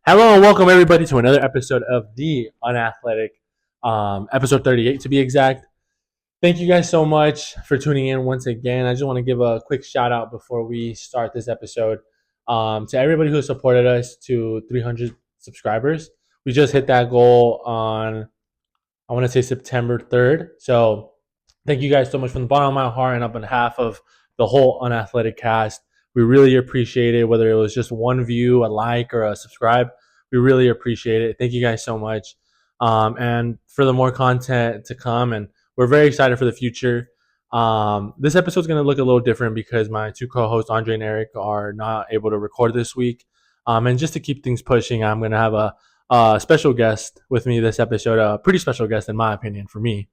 Hello and welcome everybody to another episode of the Unathletic, episode 38 to be exact. Thank you guys so much for tuning in once again. I just want to give a quick shout out before we start this episode to everybody who supported us to 300 subscribers. We just hit that goal on, I want to say September 3rd. So thank you guys so much from the bottom of my heart and on behalf of the whole Unathletic cast. We really appreciate it, whether it was just one view, a like, or a subscribe. We really appreciate it. Thank you guys so much. And for the more content to come, and we're very excited for the future. This episode is going to look a little different because my two co-hosts, Andre and Eric, are not able to record this week. And just to keep things pushing, I'm going to have a special guest with me this episode, a pretty special guest in my opinion for me.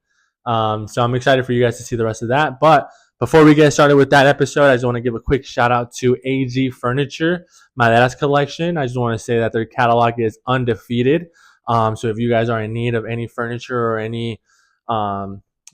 So I'm excited for you guys to see the rest of that. But before we get started with that episode, I just want to give a quick shout out to AG Furniture, madeirascollection. I just want to say that their catalog is undefeated. So if you guys are in need of any furniture or any,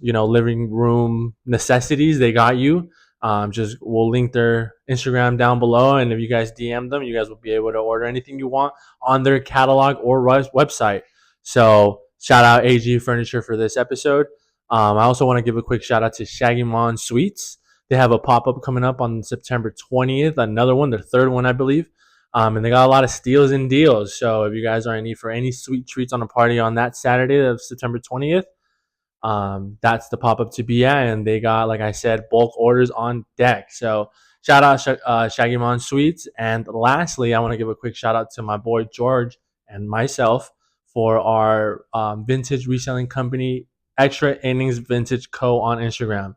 living room necessities, they got you. We'll link their Instagram down below, and if you guys DM them, you guys will be able to order anything you want on their catalog or website. So shout out AG Furniture for this episode. I also want to give a quick shout out to ShaggyMonSweets. They have a pop-up coming up on September 20th, another one, their third one, I believe. And they got a lot of steals and deals. So if you guys are in need for any sweet treats on a party on that Saturday of September 20th, that's the pop-up to be at. And they got, like I said, bulk orders on deck. So shout out ShaggyMonSweets. And lastly, I want to give a quick shout out to my boy George and myself for our vintage reselling company, Extra Innings Vintage Co. on Instagram.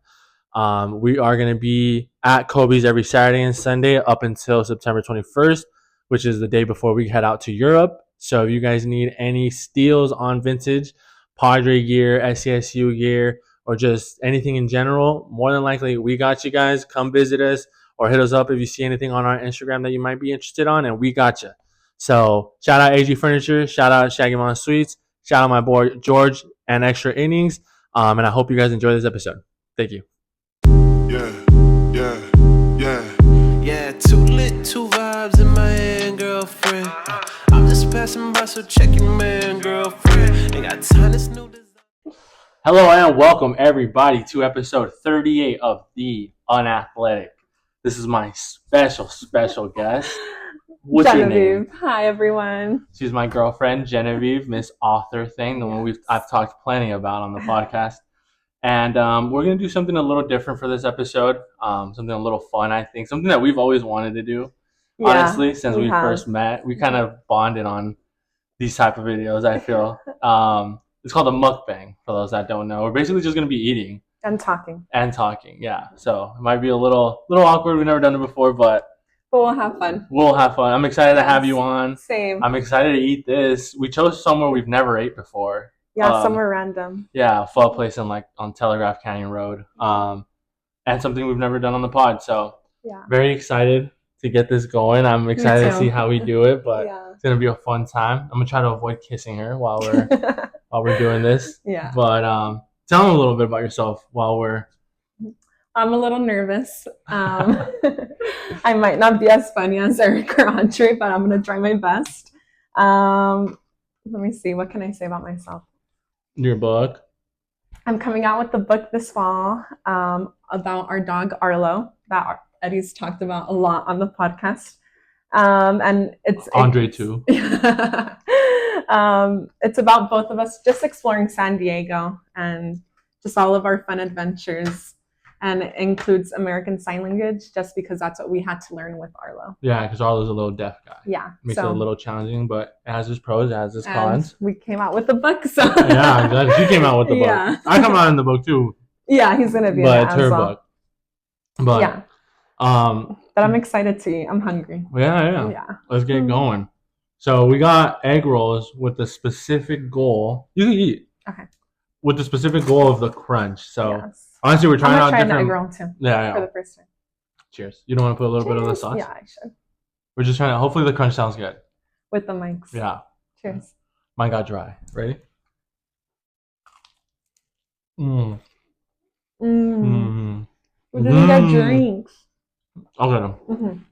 We are going to be at Kobe's every Saturday and Sunday up until September 21st, which is the day before we head out to Europe. So if you guys need any steals on vintage, Padre gear, SCSU gear, or just anything in general, more than likely we got you guys. Come visit us or hit us up if you see anything on our Instagram that you might be interested on, and we got you. So shout out AG Furniture, shout out ShaggyMonSweets, shout out my boy George and Extra Innings. And I hope you guys enjoy this episode. Thank you. Yeah, too lit, two vibes in my hand, girlfriend. I'm just passing by, so check your man, girlfriend. Ain't got time to snooze. Hello and welcome everybody to episode 38 of the Unathletic. This is my special guest. What's Genevieve. Your name? Hi, everyone. She's my girlfriend, Genevieve, Miss Author thing, the one I've talked plenty about on the podcast. And we're going to do something a little different for this episode, something a little fun, I think, something that we've always wanted to do, honestly, since we first met. We kind of bonded on these type of videos, I feel. It's called a mukbang, for those that don't know. We're basically just going to be eating. And talking, yeah. So it might be a little awkward. We've never done it before, but we'll have fun. I'm excited to have you on. Same. I'm excited to eat this. We chose somewhere we've never ate before. Yeah, somewhere random. Yeah, a pho place on Telegraph Canyon Road. And something we've never done on the pod. So yeah, very excited to get this going. I'm excited to see how we do it, but it's gonna be a fun time. I'm gonna try to avoid kissing her while we're doing this. Yeah. But tell them a little bit about yourself while we're. I'm a little nervous. I might not be as funny as Eric or Andre, but I'm going to try my best. Let me see. What can I say about myself? Your book. I'm coming out with the book this fall about our dog, Arlo, that Eddie's talked about a lot on the podcast. And it's Andre, too. It's about both of us just exploring San Diego and just all of our fun adventures. And it includes American Sign Language just because that's what we had to learn with Arlo. Yeah, because Arlo's a little deaf guy. Yeah. Makes it a little challenging, but it has its pros, it has its cons. We came out with the book, so. Yeah, exactly. She came out with the book. Yeah. I come out in the book, too. Yeah, he's going to be but in it it's her as well. book. But, yeah. But I'm excited to eat. I'm hungry. Yeah. Let's get going. So we got egg rolls with the specific goal. You can eat. Okay. With the specific goal of the crunch. So yes. Honestly, we're trying out different. I'm going to try an egg roll too. Yeah. For the first time. Cheers. You don't want to put a little bit of the sauce? Yeah, I should. We're just trying to. Hopefully, the crunch sounds good. With the mics. Yeah. Cheers. Mine got dry. Ready? We're gonna get drinks. I'll get them.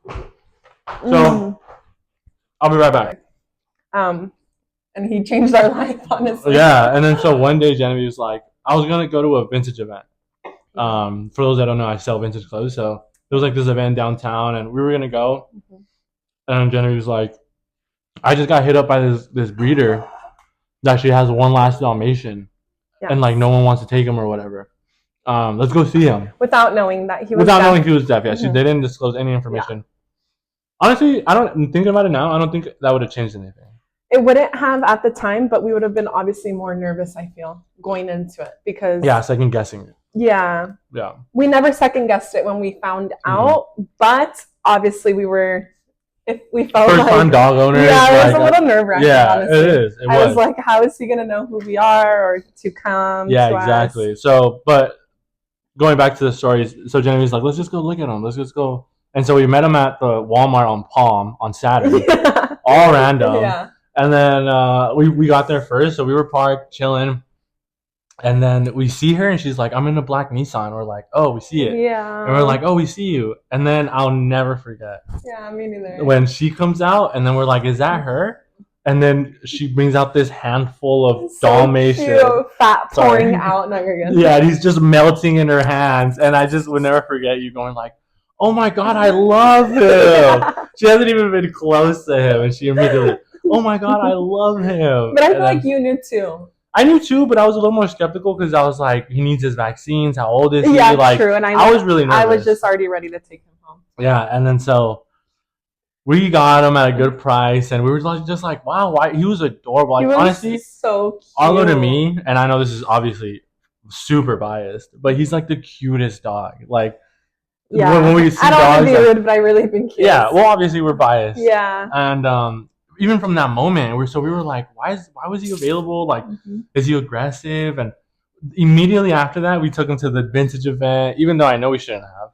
So, I'll be right back. And he changed our life, honestly. Yeah, and then so one day Genevieve was like, I was gonna go to a vintage event. For those that don't know, I sell vintage clothes, so there was like this event downtown, and we were gonna go. And Genevieve was like, I just got hit up by this breeder that she has one last Dalmatian, and like no one wants to take him or whatever. Let's go see him. Without knowing that he was knowing he was deaf, yeah. They didn't disclose any information. Honestly, thinking about it now, I don't think that would have changed anything. It wouldn't have at the time, but we would have been obviously more nervous, I feel, going into it because second guessing it. Yeah. We never second guessed it when we found out, but obviously we were, if we felt first time dog owners. Yeah, it was a little nerve-wracking. Yeah, honestly. it is. I was like, how is he gonna know who we are or to come? Yeah, to exactly. us? So, but going back to the stories, so Genevieve's like, let's just go look at him. Let's just go. And so we met him at the Walmart on Palm on Saturday, all random. Yeah. And then we got there first, so we were parked, chilling. And then we see her, and she's like, I'm in a black Nissan. We're like, oh, we see it. Yeah. And we're like, oh, we see you. And then I'll never forget. Yeah, me neither. When she comes out, and then we're like, is that her? And then she brings out this handful of Dalmatian. Cute, fat pouring out. No, you're good. Yeah, and he's just melting in her hands. And I just would never forget you going like, oh my God, I love him. She hasn't even been close to him. And she immediately, oh my God, I love him. But I feel like you knew too. I knew too, but I was a little more skeptical because I was like, he needs his vaccines. How old is he? Yeah, like, true. And I was really nervous. I was just already ready to take him home. Yeah, and then so we got him at a good price, and we were just like, wow, why? He was adorable. Like, he was honestly, so cute. Arlo to me, and I know this is obviously super biased, but he's like the cutest dog. Like, yeah, when we see I don't dogs, want to be rude, but I really think cute. Yeah, well, obviously we're biased. Yeah, and even from that moment, we were like, why was he available? Like, is he aggressive? And immediately after that, we took him to the vintage event, even though I know we shouldn't have,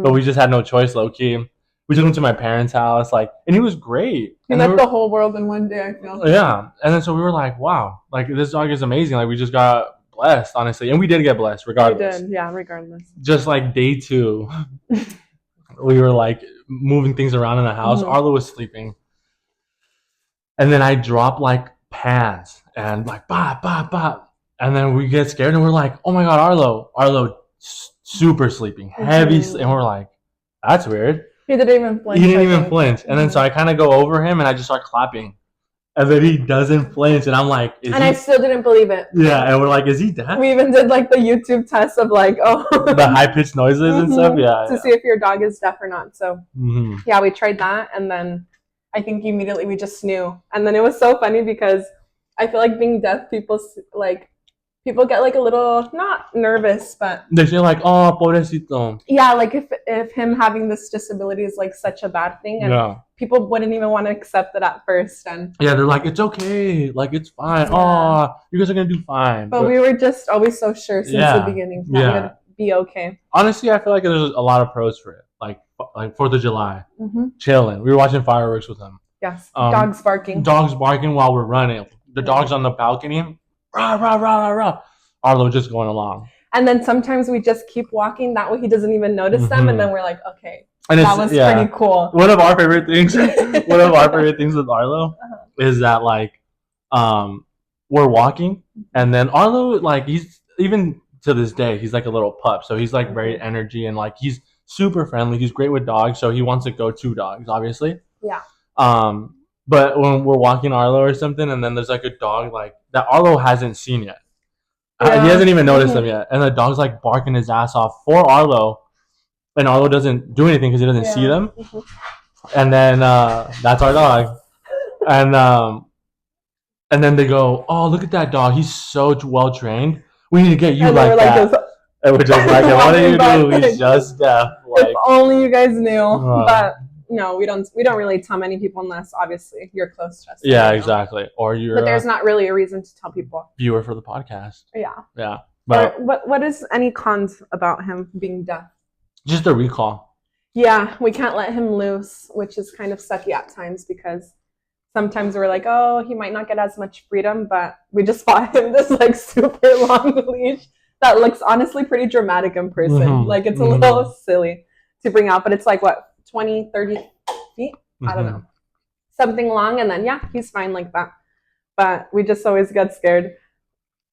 but we just had no choice, low key. We took him to my parents' house, like, and he was great. He met the whole world in one day, I feel. Yeah, and then so we were like, wow, like this dog is amazing. Like we just got blessed, honestly, and we did get blessed, regardless. We did, yeah, regardless. Just like day 2, we were like moving things around in the house. Arlo was sleeping, and then I dropped like pans and like bah bah bah, and then we get scared and we're like, oh my God, Arlo, super sleeping, heavy, and we're like, that's weird. He didn't even flinch. He didn't even flinch. And then so I kind of go over him and I just start clapping. And then he doesn't flinch. And I'm like, I still didn't believe it. Yeah. And we're like, is he deaf? We even did like the YouTube test of like, the high-pitched noises and stuff. Yeah. To see if your dog is deaf or not. So yeah, we tried that. And then I think immediately we just knew. And then it was so funny because I feel like being deaf, people get like a little, not nervous, but they say like, oh, pobrecito. Yeah, like if him having this disability is like such a bad thing, and people wouldn't even want to accept it at first, and yeah, they're like, it's okay, like it's fine. Oh, you guys are gonna do fine. But we were just always so sure since the beginning that it would be okay. Honestly, I feel like there's a lot of pros for it, like 4th of July, chilling. We were watching fireworks with him. Yes, dogs barking while we're running. The dog's on the balcony. Rah, rah, rah, rah, rah. Arlo just going along. And then sometimes we just keep walking. That way he doesn't even notice them. And then we're like, okay, and that was pretty cool. One of our favorite things with Arlo is that like, we're walking and then Arlo, like he's, even to this day, he's like a little pup. So he's like very energy and like, he's super friendly. He's great with dogs. So he wants to go to dogs, obviously. Yeah. But when we're walking Arlo or something, and then there's like a dog like that Arlo hasn't seen yet. He hasn't even noticed them yet. And the dog's like barking his ass off for Arlo. And Arlo doesn't do anything because he doesn't see them. And then that's our dog. And then they go, oh, look at that dog. He's so well trained. We need to get you like that. And we're just like, what do you do? He's just deaf. Like, if only you guys knew. But no, we don't really tell many people unless obviously you're close to us. Yeah, exactly. Or you're. But there's not really a reason to tell people. Viewer for the podcast. Yeah. Yeah. But what is any cons about him being deaf? Just a recall. Yeah, we can't let him loose, which is kind of sucky at times because sometimes we're like, oh, he might not get as much freedom, but we just bought him this like super long leash that looks honestly pretty dramatic in person. Like it's a little silly to bring out, but it's like what? 20, 30 feet? I don't know. something long, and then he's fine like that. But we just always get scared.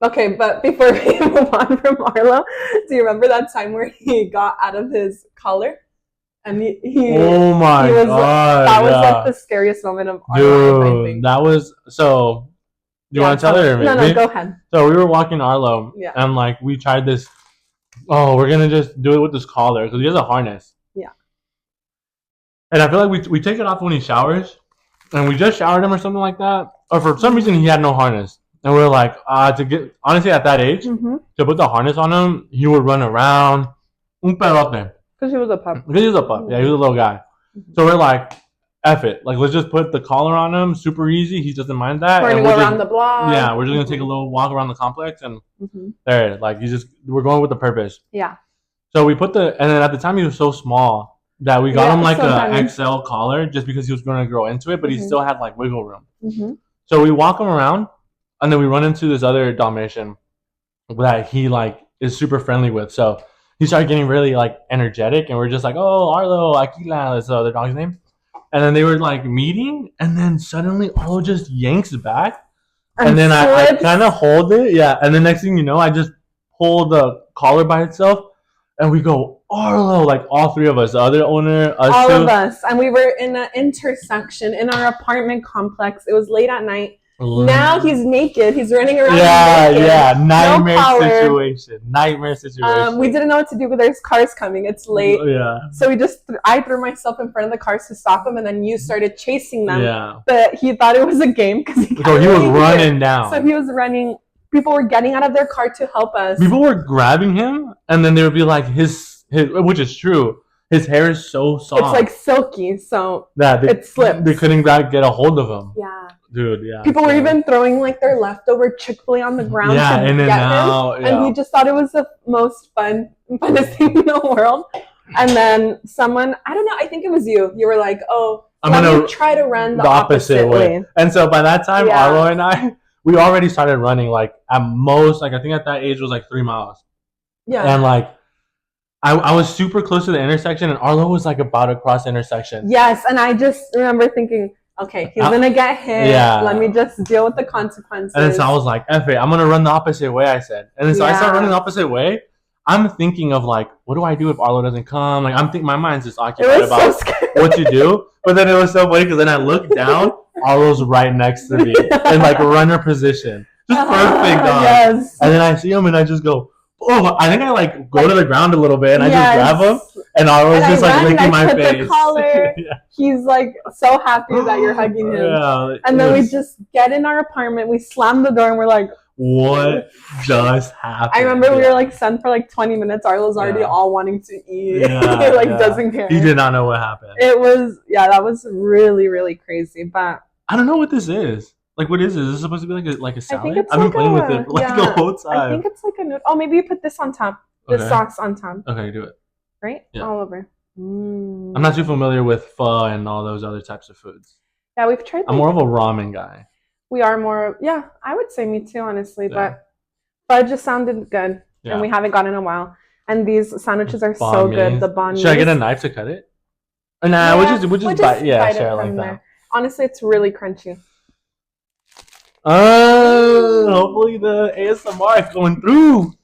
Okay, but before we move on from Arlo, do you remember that time where he got out of his collar? And he oh my he was, god, that was like the scariest moment of our life, I think. That was so. Do you want to tell it or me? No, go ahead. So we were walking Arlo, and like we tried this. Oh, we're gonna just do it with this collar because he has a harness. Yeah. And I feel like we take it off when he showers, and we just showered him or something like that, or for some reason he had no harness, and we were like, to get honestly at that age to put the harness on him, he would run around, because he was a pup. Yeah, he was a little guy. So we're like, F it. Like, let's just put the collar on him. Super easy. He doesn't mind that. We're going to go around the block. Yeah, we're just going to take a little walk around the complex. And there, like, we're going with the purpose. Yeah. So we put and then at the time he was so small that we got him like an XL collar just because he was going to grow into it, but he still had like wiggle room. So we walk him around and then we run into this other Dalmatian that he like is super friendly with. So he started getting really like energetic, and we're just like, oh, Arlo, Aquila is the other dog's name. And then they were like meeting, and then suddenly Arlo just yanks back. And then I kind of hold it. Yeah. And the next thing you know, I just pull the collar by itself, and we go, Arlo, like all three of us, the other owner, us all of us. And we were in an intersection in our apartment complex. It was late at night. Now he's naked. He's running around. Yeah. Nightmare situation. We didn't know what to do, but there's cars coming. It's late. Yeah. So I threw myself in front of the cars to stop him, and then you started chasing them. Yeah. But he thought it was a game because he was running down. So he was running. People were getting out of their car to help us. People were grabbing him, and then they would be like, his which is true. His hair is so soft. It's like silky, so it slipped. They couldn't get a hold of him. Yeah. Dude, yeah. People were even throwing like their leftover Chick-fil-A on the ground to get him. And he just thought it was the most funnest thing in the world. And then someone, I don't know, I think it was you. You were like, oh, I'm going to try to run the opposite way. And so by that time, Arlo and I, we already started running like at most, like I think at that age was like 3 miles. Yeah. And like, I was super close to the intersection, and Arlo was like about to cross the intersection. Yes, and I just remember thinking, okay, he's going to get hit. Yeah. Let me just deal with the consequences. And then so I was like, F it, I'm going to run the opposite way, I said. And then so I started running the opposite way. I'm thinking of like, what do I do if Arlo doesn't come? Like, I'm thinking, my mind's just occupied about what to do. But then it was so funny because then I looked down, Arlo's right next to me in like runner position. Just perfect, dog. Yes. And then I see him and I just go, oh, I think I like go to the ground a little bit and I just grab him, and Arlo's just like licking my face. He's like so happy that you're hugging him. Yeah, and then we just get in our apartment, we slam the door, and we're like, what just happened? I remember we were like sent for like 20 minutes. Arlo's already all wanting to eat. Yeah, he doesn't care. He did not know what happened. It was, that was really, really crazy. But I don't know what this is. Like, what is it? Is this supposed to be like a salad? I've been playing with it for like the whole time. I think it's like a noodle. Oh, maybe you put this on top. This sauce on top. Okay, do it. Right? Yeah. All over. I'm not too familiar with pho and all those other types of foods. Yeah, we've tried. I'm more of a ramen guy. We are more. Yeah, I would say me too, honestly. Yeah. But it just sounded good, and we haven't gotten in a while. And these sandwiches are so good. The banh mi. Should I get a knife to cut it? Or nah, we'll just bite. Yeah, share like that. Honestly, it's really crunchy. Hopefully the ASMR is going through.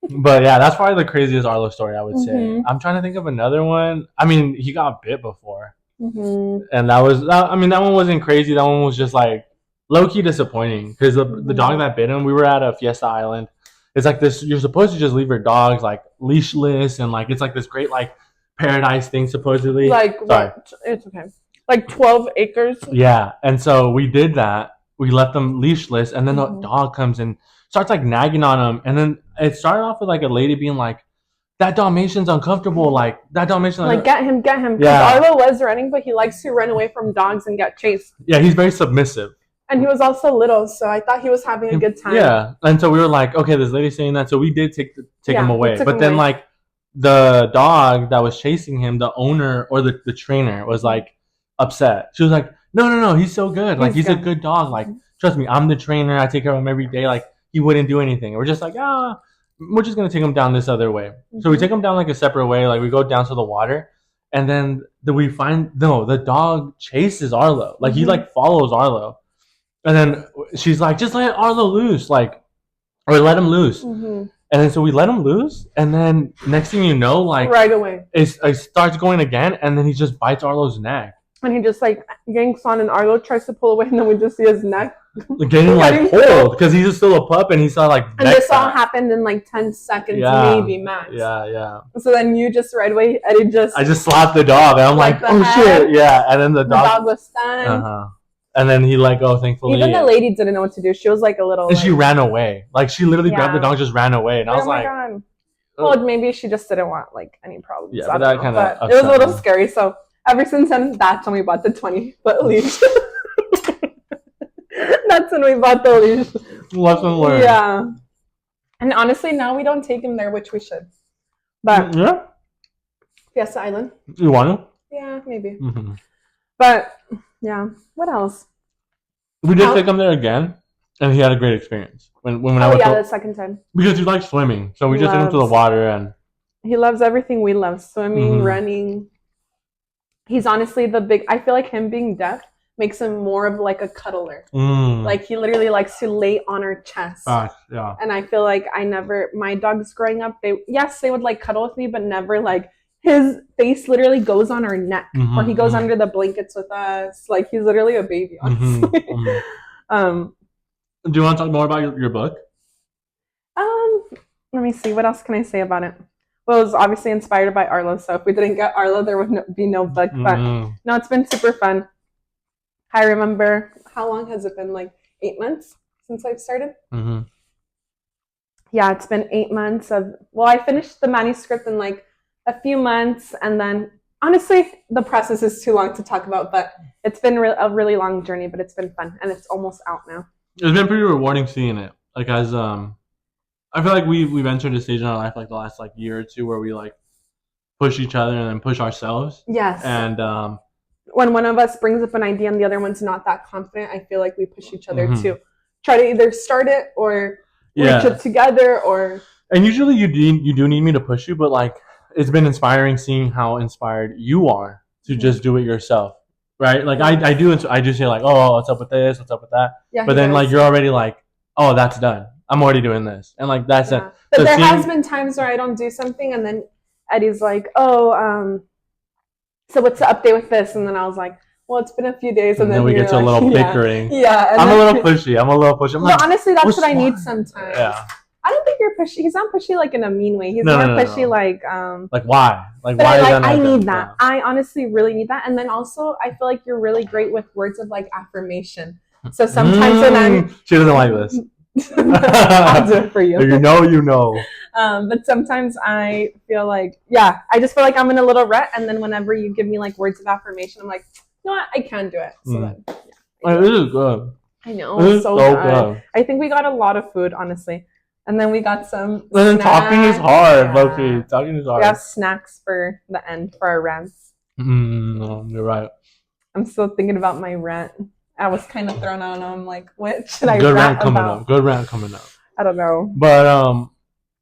But yeah, that's probably the craziest Arlo story, I would say. I'm trying to think of another one. I mean, he got bit before. And that one wasn't crazy. That one was just like low-key disappointing because the dog that bit him, we were at a Fiesta Island. It's like this, you're supposed to just leave your dogs like leashless, and like it's like this great like paradise thing supposedly. Like, it's okay. Like 12 acres. Yeah, and so we did that. We left them leashless, and then the dog comes and starts like nagging on him. And then it started off with like a lady being like, "That Dalmatian's uncomfortable. Like that Dalmatian, like get him." Because Arlo was running, but he likes to run away from dogs and get chased. Yeah, he's very submissive. And he was also little, so I thought he was having a good time. Yeah, and so we were like, okay, this lady's saying that, so we did take him away. But then like the dog that was chasing him, the owner or the trainer was like upset. She was like, No, he's so good. Like, he's a good dog. Like, trust me, I'm the trainer. I take care of him every day. Like, he wouldn't do anything. And we're just like, we're just going to take him down this other way. So we take him down, like, a separate way. Like, we go down to the water. And then the dog chases Arlo. Like he like follows Arlo. And then she's like, just let Arlo loose, like, or let him loose. And then so we let him loose, and then next thing you know, like right away, it starts going again, and then he just bites Arlo's neck. And he just like yanks on, and Arlo tries to pull away, and then we just see his neck getting like pulled because he's still a pup, and he saw like. And this all happened in like 10 seconds, maybe max. Yeah. So then you just right away, I just slapped the dog, and I'm like, oh shit, yeah. And then the dog was stunned. And then he let go, thankfully. Even the lady didn't know what to do. She was like a little. And she ran away. Like she literally grabbed the dog, just ran away, and I was like, God. Well, maybe she just didn't want like any problems. Yeah, but that kind of. It was a little scary. So ever since then, that's when we bought the 20-foot leash. That's when we bought the leash. Lesson learned. Yeah. And honestly, now we don't take him there, which we should. But yeah. Fiesta Island. You want to? Yeah, maybe. But yeah, what else? We did take him there again, and he had a great experience. When I went the second time. Because he likes swimming, so we just took him to the water, and he loves everything we love: swimming, running. He's honestly I feel like him being deaf makes him more of like a cuddler. Like he literally likes to lay on our chest. Yeah. And I feel like my dogs growing up, they would like cuddle with me, but never like his face literally goes on our neck, or he goes under the blankets with us. Like he's literally a baby, honestly. Do you want to talk more about your book? Let me see. What else can I say about it? Well, it was obviously inspired by Arlo. So if we didn't get Arlo, there would be no book. But no, it's been super fun. I remember, how long has it been? Like 8 months since I've started? Yeah, it's been 8 months I finished the manuscript in like a few months, and then honestly, the process is too long to talk about, but it's been a really long journey, but it's been fun, and it's almost out now. It's been pretty rewarding seeing it. Like as I feel like we've entered a stage in our life like the last like year or two where we like push each other and then push ourselves. Yes. And when one of us brings up an idea and the other one's not that confident, I feel like we push each other to try to either start it or reach it together, or. And usually you do need me to push you, but like it's been inspiring seeing how inspired you are to just do it yourself, right? Like I do say like, oh, what's up with this? What's up with that? Yeah, but then like you're already like, oh, that's done. I'm already doing this, and like that's it. But there has been times where I don't do something, and then Eddie's like, oh, so what's the update with this? And then I was like, well, it's been a few days, and then we get to a little bickering. Yeah, I'm a little pushy. I'm but like, honestly, that's what I need sometimes. Yeah. I don't think you're pushy. He's not pushy like in a mean way. He's more pushy like why? Like why? I need that. Yeah. I honestly really need that. And then also I feel like you're really great with words of like affirmation. So sometimes when she doesn't like this. I'll do it for you. You know. But sometimes I feel like I just feel like I'm in a little rut, and then whenever you give me like words of affirmation, I'm like, you know what, I can do it. So then this is good. I know, it's so good. I think we got a lot of food, honestly. And then we got some snacks. Talking is hard, Loki. Talking is hard. We have snacks for the end, for our rants. You're right. I'm still thinking about my rant. I was kind of thrown out. I'm like, what should I rant about? Good rant coming up. I don't know. But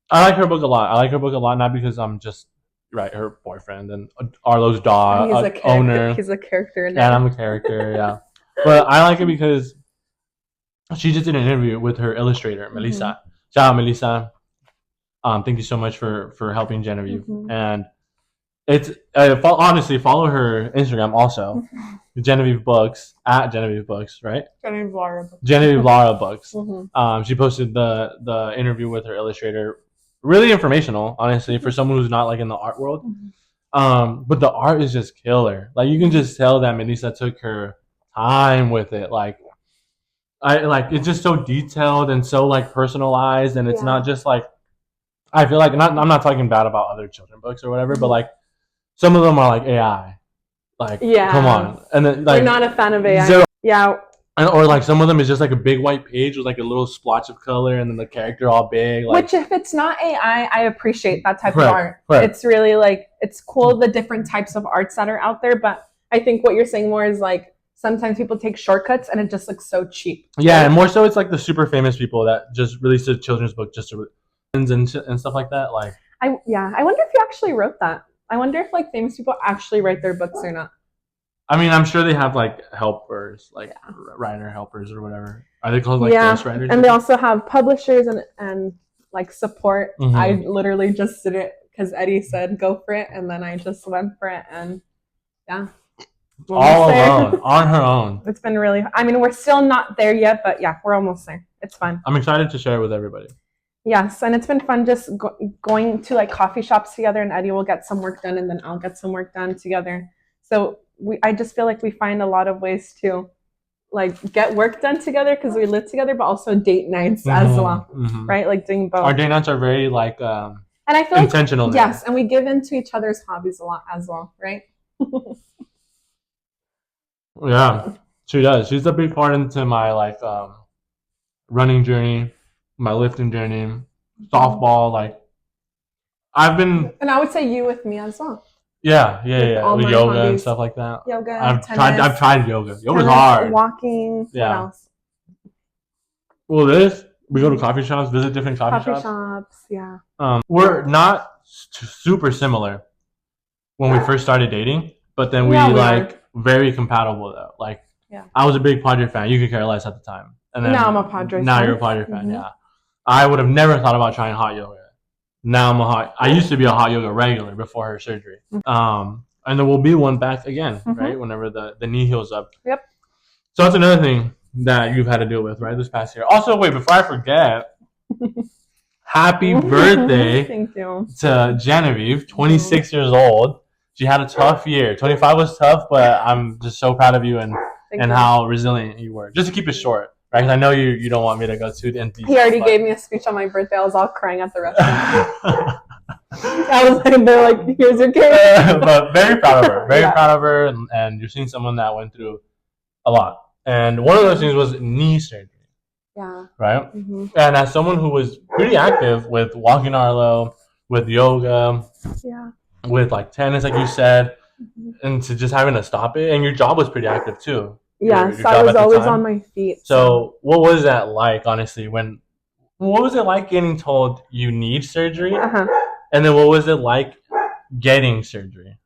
I like her book a lot. Not because I'm just her boyfriend and Arlo's dog, owner. He's a character in it. And I'm a character, yeah. But I like it because she just did an interview with her illustrator, Melissa. Shout out, Melissa. Thank you so much for helping Genevieve. And it's honestly, follow her Instagram also. Genevieve Books, at Genevieve Books, right? Genevieve Lara Books. She posted the interview with her illustrator. Really informational, honestly, for someone who's not like in the art world. But the art is just killer. Like you can just tell that Melissa took her time with it. Like it's just so detailed and so like personalized, and it's not just like, I feel like I'm not talking bad about other children books or whatever, but like some of them are like AI. Like come on. And then like, you're not a fan of AI. Yeah. Or like some of them is just like a big white page with like a little splotch of color and then the character all big. Like, which if it's not AI, I appreciate that type of art. It's really like, it's cool the different types of arts that are out there, but I think what you're saying more is like sometimes people take shortcuts and it just looks so cheap. Yeah, and more so it's like the super famous people that just released a children's book just to and stuff like that. Like I wonder if you actually wrote that. I wonder if like famous people actually write their books or not. I mean, I'm sure they have like helpers, like writer helpers or whatever. Are they called like ghostwriters? And they also have publishers and like support. Mhm. I literally just did it because Eddie said go for it, and then I just went for it, and yeah. All alone, on her own. It's been really, I mean, we're still not there yet, but yeah, we're almost there. It's fun. I'm excited to share it with everybody. Yes, and it's been fun just going to like coffee shops together, and Eddie will get some work done, and then I'll get some work done together. So I just feel like we find a lot of ways to like get work done together because we live together, but also date nights as well, right? Like doing both. Our date nights are very like and I feel intentional. Like, yes, and we give into each other's hobbies a lot as well, right? Yeah, she does. She's a big part into my like running journey, my lifting journey, softball. Like I've been, and I would say you with me as well. Yeah. With yoga hobbies. And stuff like that. Yoga. I've tennis, tried yoga. Yoga's tennis, hard. Walking. Yeah. What else? Well, we go to coffee shops, visit different coffee shops. Yeah. We're not super similar when we first started dating, but then we like very compatible though. Like, I was a big Padre fan. You could care less at the time, and then now I'm a Padre. Now you're a Padre fan. Yeah. I would have never thought about trying hot yoga. Now I used to be a hot yoga regular before her surgery. And there will be one back again, right? Whenever the knee heals up. Yep. So that's another thing that you've had to deal with, right, this past year. Also, wait, before I forget, happy birthday Thank you. to Genevieve, 26 years old. She had a tough year. 25 was tough, but I'm just so proud of you and how resilient you were. Just to keep it short. Right, because I know you don't want me to go too into detail. He already gave me a speech on my birthday. I was all crying at the restaurant. I was like, they're like, here's your cake. But very proud of her. Very proud of her. And you're seeing someone that went through a lot. And one of those things was knee surgery. Yeah. Right? And as someone who was pretty active with walking Arlo, with yoga, with like tennis, like you said, and to just having to stop it. And your job was pretty active too. Yes, I was always on my feet. So what was that like, honestly, what was it like getting told you need surgery? And then what was it like getting surgery?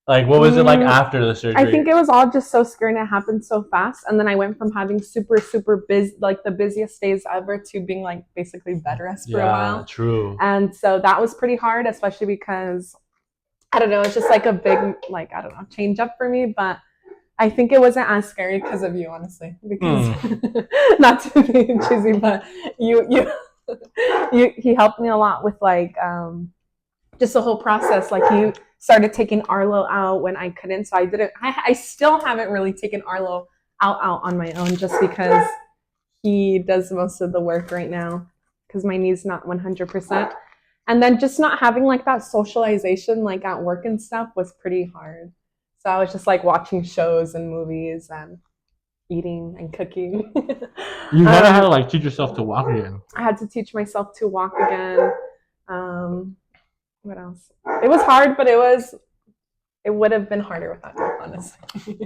Like, what was it like after the surgery? I think it was all just so scary and it happened so fast. And then I went from having super busy, like the busiest days ever, to being like basically bed rest for a while. True. And so that was pretty hard, especially because, I don't know, it's just like a big, like, I don't know, change up for me. But I think it wasn't as scary because of you, honestly. Because not to be cheesy, but he helped me a lot with like just the whole process. Like he started taking Arlo out when I couldn't, so I still haven't really taken Arlo out on my own, just because he does most of the work right now because my knee's not 100%. And then just not having like that socialization like at work and stuff was pretty hard. So I was just like watching shows and movies and eating and cooking. You kind of had to like teach yourself to walk again. I had to teach myself to walk again. What else? It was hard, but it would have been harder without you, honestly.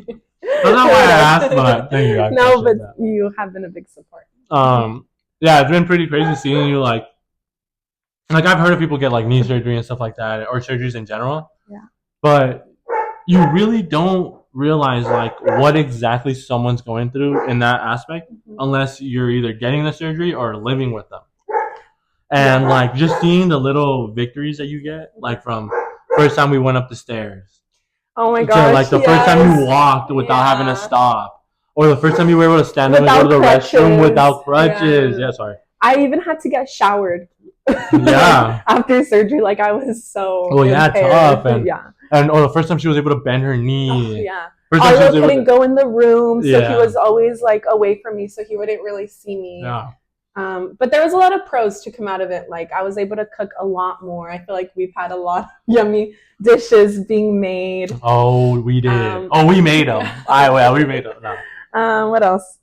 That's not why I asked, but thank you. No, but you have been a big support. Yeah, it's been pretty crazy seeing you like I've heard of people get like knee surgery and stuff like that, or surgeries in general. Yeah. But you really don't realize like what exactly someone's going through in that aspect unless you're either getting the surgery or living with them. And like just seeing the little victories that you get, like from first time we went up the stairs. Oh my gosh. To like the first time you walked without having to stop. Or the first time you were able to stand up and go to the restroom without crutches. Yeah, sorry. I even had to get showered. Yeah. After surgery, like I was so impaired. Tough. And the first time she was able to bend her knee. Arlo couldn't go in the room, so he was always like away from me, so he wouldn't really see me. Yeah. But there was a lot of pros to come out of it. Like I was able to cook a lot more. I feel like we've had a lot of yummy dishes being made. Oh, we did. We made them. We made them. No. What else?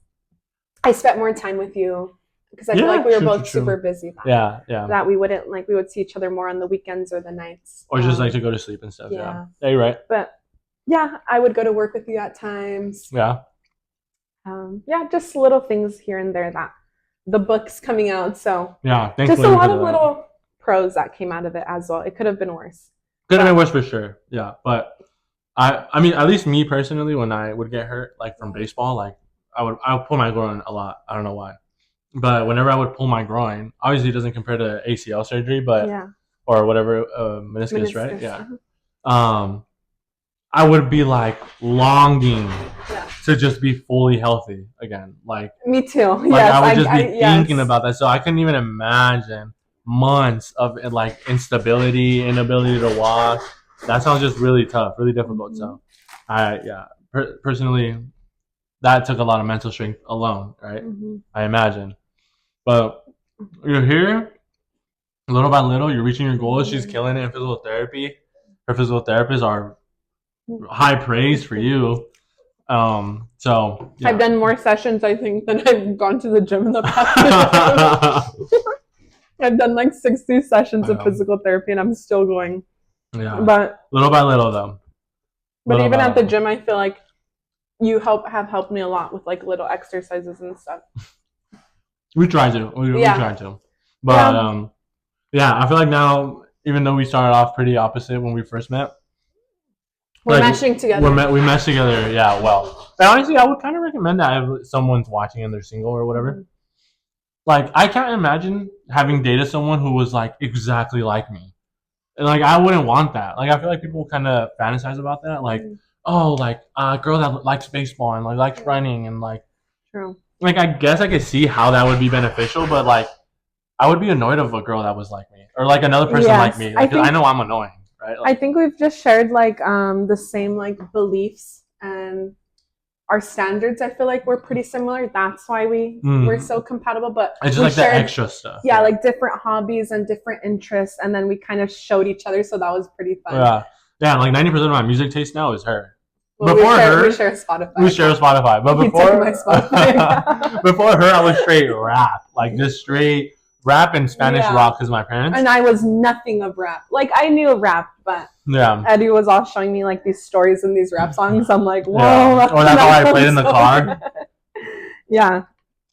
I spent more time with you because I feel like we were both super busy. That we would see each other more on the weekends or the nights. Or just like to go to sleep and stuff. Yeah, you're right. But yeah, I would go to work with you at times. Yeah. Just little things here and there that the book's coming out. So yeah, just a lot of little pros that came out of it as well. It could have been worse. Could have been worse for sure. Yeah, but I mean, at least me personally, when I would get hurt, like from baseball, like I would pull my groin a lot. I don't know why, but whenever I would pull my groin, obviously it doesn't compare to ACL surgery, but or whatever meniscus, right? Yeah. I would be like longing to just be fully healthy again. Like me too. Like I would just be thinking about that. So I couldn't even imagine months of like instability, inability to walk. That sounds just really tough, really difficult. So personally, that took a lot of mental strength alone, right? I imagine. But you're here, little by little, you're reaching your goals. She's killing it in physical therapy. Her physical therapists are high praise for you. So I've done more sessions, I think, than I've gone to the gym in the past. I've done like 60 sessions of physical therapy, and I'm still going. Yeah, but little by little, though. But even at the gym, I feel like you have helped me a lot with like little exercises and stuff. We try to. We try to. But I feel like now, even though we started off pretty opposite when we first met, we're meshing together. We mesh together, yeah, well. And honestly, I would kind of recommend that if someone's watching and they're single or whatever. Like, I can't imagine having dated someone who was, like, exactly like me. And, like, I wouldn't want that. Like, I feel like people kind of fantasize about that. Like, oh, like, a girl that likes baseball and, like, likes running and, like. True. Like, I guess I could see how that would be beneficial, but, like, I would be annoyed of a girl that was like me. Or, like, another person like me. Like, I know I'm annoying. Right? Like, I think we've just shared like the same like beliefs and our standards. I feel like we're pretty similar. That's why we're so compatible. But it's just like the extra stuff. Yeah, like different hobbies and different interests, and then we kind of showed each other. So that was pretty fun. Yeah. Like 90% of my music taste now is her. Well, we share Spotify. We share Spotify, but before my Spotify. Before her, I was straight rap, like just straight. Rap and Spanish rock because my parents. And I was nothing of rap. Like, I knew rap, but Eddie was all showing me, like, these stories and these rap songs. I'm like, whoa. Yeah. Or that's how I played in the car. Yeah.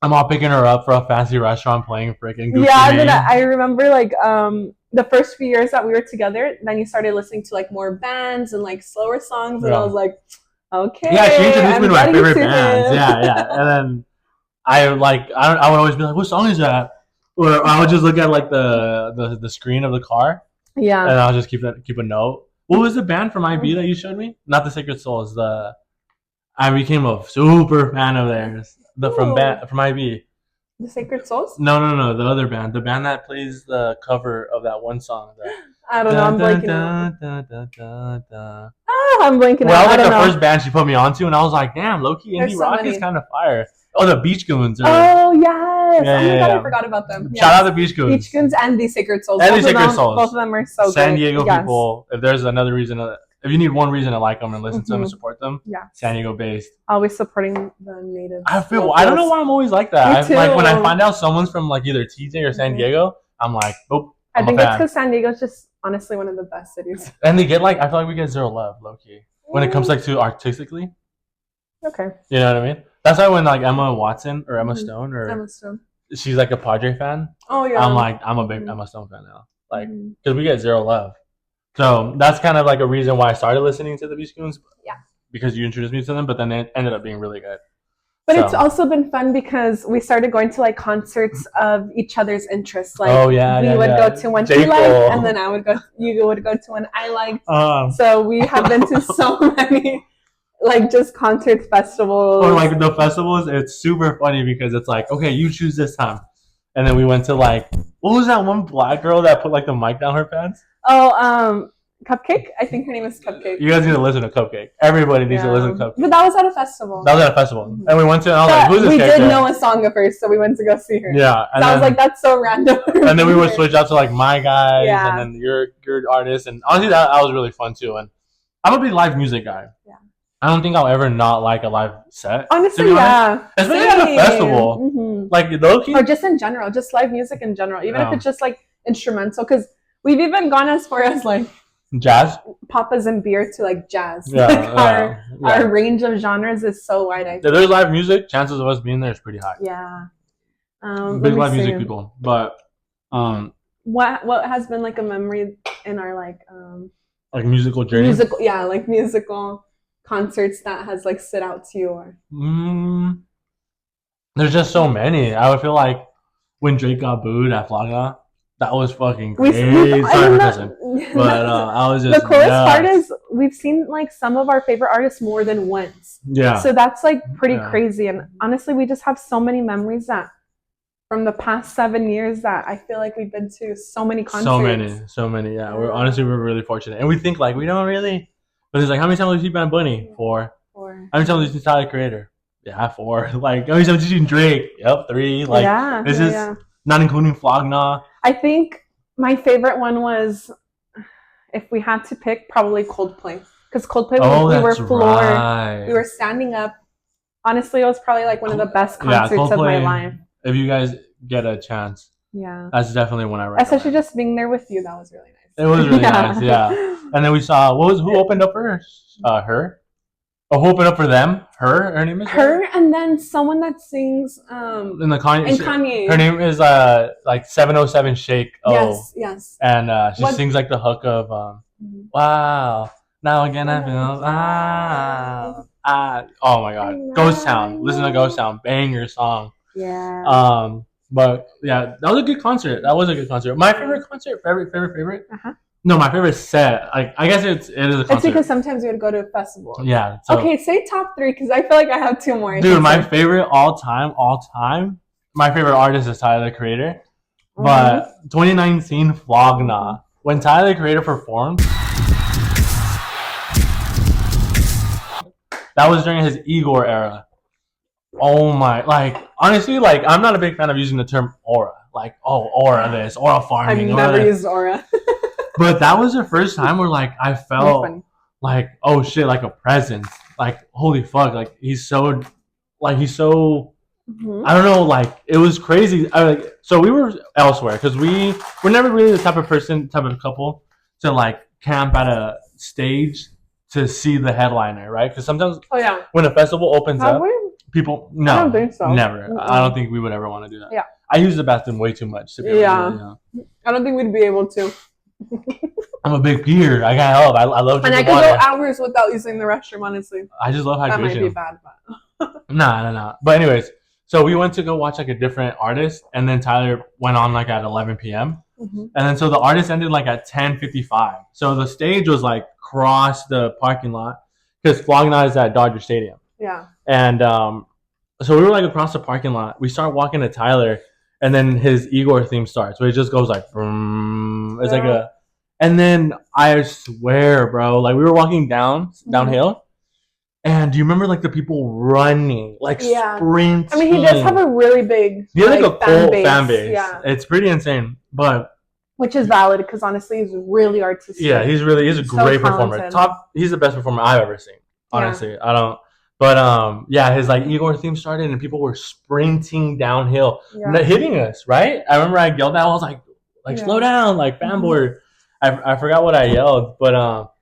I'm all picking her up for a fancy restaurant playing freaking Gucci and then I remember, like, the first few years that we were together, then you started listening to, like, more bands and, like, slower songs. And I was like, okay. Yeah, she introduced me to my favorite bands. Yeah. And then I would always be like, what song is that? Or I would just look at like the screen of the car. Yeah. And I'll just keep a note. What was the band from IB that you showed me? Not the Sacred Souls. I became a super fan of theirs. From IB. The Sacred Souls? No. The other band. The band that plays the cover of that one song. I don't know. I'm blanking out. I'm blanking out. Well, that was like the first band she put me onto, and I was like, damn, low-key indie rock is kind of fire. Oh, the Beach Goons. Oh, yes. I forgot about them. Shout out to Beach Goons. Beach Goons and the Sacred Souls. And the Sacred Souls. Both of them are so good. San Diego people, if there's another reason, if you need one reason to like them and listen to them and support them, San Diego based. Always supporting the natives. I don't know why I'm always like that. Like when I find out someone's from like either TJ or San Diego, I'm like, nope. I think it's because San Diego's just honestly one of the best cities. And they get like, I feel like we get zero love, low key, when it comes like to artistically. Okay. You know what I mean? That's why when like Emma Watson or Emma Stone she's like a Padre fan. Oh yeah. I'm a big Emma Stone fan now. Like because we get zero love. So that's kind of like a reason why I started listening to the Beach Goons. Yeah. Because you introduced me to them, but then it ended up being really good. But it's also been fun because we started going to like concerts of each other's interests. Like we would go to one she liked, and then you would go to one I liked. So we have been to so many like just concert festivals. Or like the festivals, it's super funny because it's like, okay, you choose this time. And then we went to like, what was that one black girl that put like the mic down her pants? Oh, Cupcake? I think her name is Cupcake. You guys need to listen to Cupcake. Everybody needs to listen to Cupcake. But that was at a festival. Mm-hmm. And we went to, and I was like, who's this We character? did know a song at first, so we went to go see her. Yeah. And so I was like, that's so random. And then we would switch out to like My Guys, and then your artist. And honestly, that was really fun too. And I'm a big live music guy. Yeah. I don't think I'll ever not like a live set. Honestly, yeah. Especially at a festival. Mm-hmm. Like, low-key. Or just in general, just live music in general. Even if it's just like instrumental. Because we've even gone as far as like jazz, papas and beer to like jazz. Yeah, our range of genres is so wide. If there's live music, chances of us being there is pretty high. Yeah. Big live music people. But what has been like a memory in our like Like musical journey? Like musical concerts that has like stood out to you? Or There's just so many. I would feel like when Drake got booed at Flogna, that was fucking great. Sorry for cussing. But I was just the coolest part is we've seen like some of our favorite artists more than once. Yeah. So that's like pretty crazy. And honestly, we just have so many memories that from the past 7 years that I feel like we've been to so many concerts. So many. Yeah. We're really fortunate. And we think like we don't really, but it's like, how many times have you seen Bad Bunny? 4. How many times have you seen Tyler, the Creator? Yeah, 4. Like, how many times have you seen Drake? Yep, 3. Like, this is not including Flogna. I think my favorite one was, if we had to pick, probably Coldplay. Because Coldplay, we were floored. Right. We were standing up. Honestly, it was probably like one of the best concerts of my life. If you guys get a chance, that's definitely one I recommend. Especially just being there with you, that was really nice. It was really nice, yeah. And then we saw who opened up for her? Her. Oh, who opened up for them? Her name is her, and then someone that sings in the Kanye. Kanye. Her name is like 707 Shake. Yes. And she sings like the hook of wow. Now again I feel oh my god, Ghost Town. Listen to Ghost Town, banger song. Yeah. But yeah, that was a good concert. My favorite concert, favorite. No, my favorite set. I guess it is a concert. It's because sometimes we would go to a festival. Yeah. So. Okay, say top 3 because I feel like I have 2 more. Dude, my favorite all time. My favorite artist is Tyler, the Creator. But 2019 Flogna, when Tyler, the Creator performed, that was during his Igor era. Oh my, like honestly, like I'm not a big fan of using the term aura. Like, oh, aura this, aura farming. I've never used aura. But that was the first time where like I felt like, oh shit, like a presence. Like, holy fuck, like he's so I don't know, like it was crazy. So we were elsewhere because we're never really the type of couple to like camp at a stage to see the headliner, right? Because sometimes when a festival opens up, people I don't think so. Never. I don't think we would ever want to do that. Yeah. I use the bathroom way too much to be able to, I don't think we'd be able to. I'm a big peer. I can't help. I love drinking water. And I could go hours without using the restroom, honestly. I just love hydration. That might be bad, but Nah. But anyways, so we went to go watch like a different artist, and then Tyler went on like at 11 p.m. And then so the artist ended like at 10:55. So the stage was like across the parking lot because Flogna is at Dodger Stadium. Yeah. And so we were like across the parking lot. We start walking to Tyler, and then his Igor theme starts, where it just goes like, vroom. It's like a, and then I swear, bro, like we were walking downhill, and do you remember like the people running, like sprinting? I mean, he does have a really big, he has like a full fan base. Yeah, it's pretty insane, but. Which is valid because honestly, he's really artistic. Yeah, he's a great performer. He's the best performer I've ever seen. Honestly, I don't. But his like Igor theme started and people were sprinting downhill, hitting us. Right? I remember I yelled out. I was like, slow down, like fanboy. I forgot what I yelled, but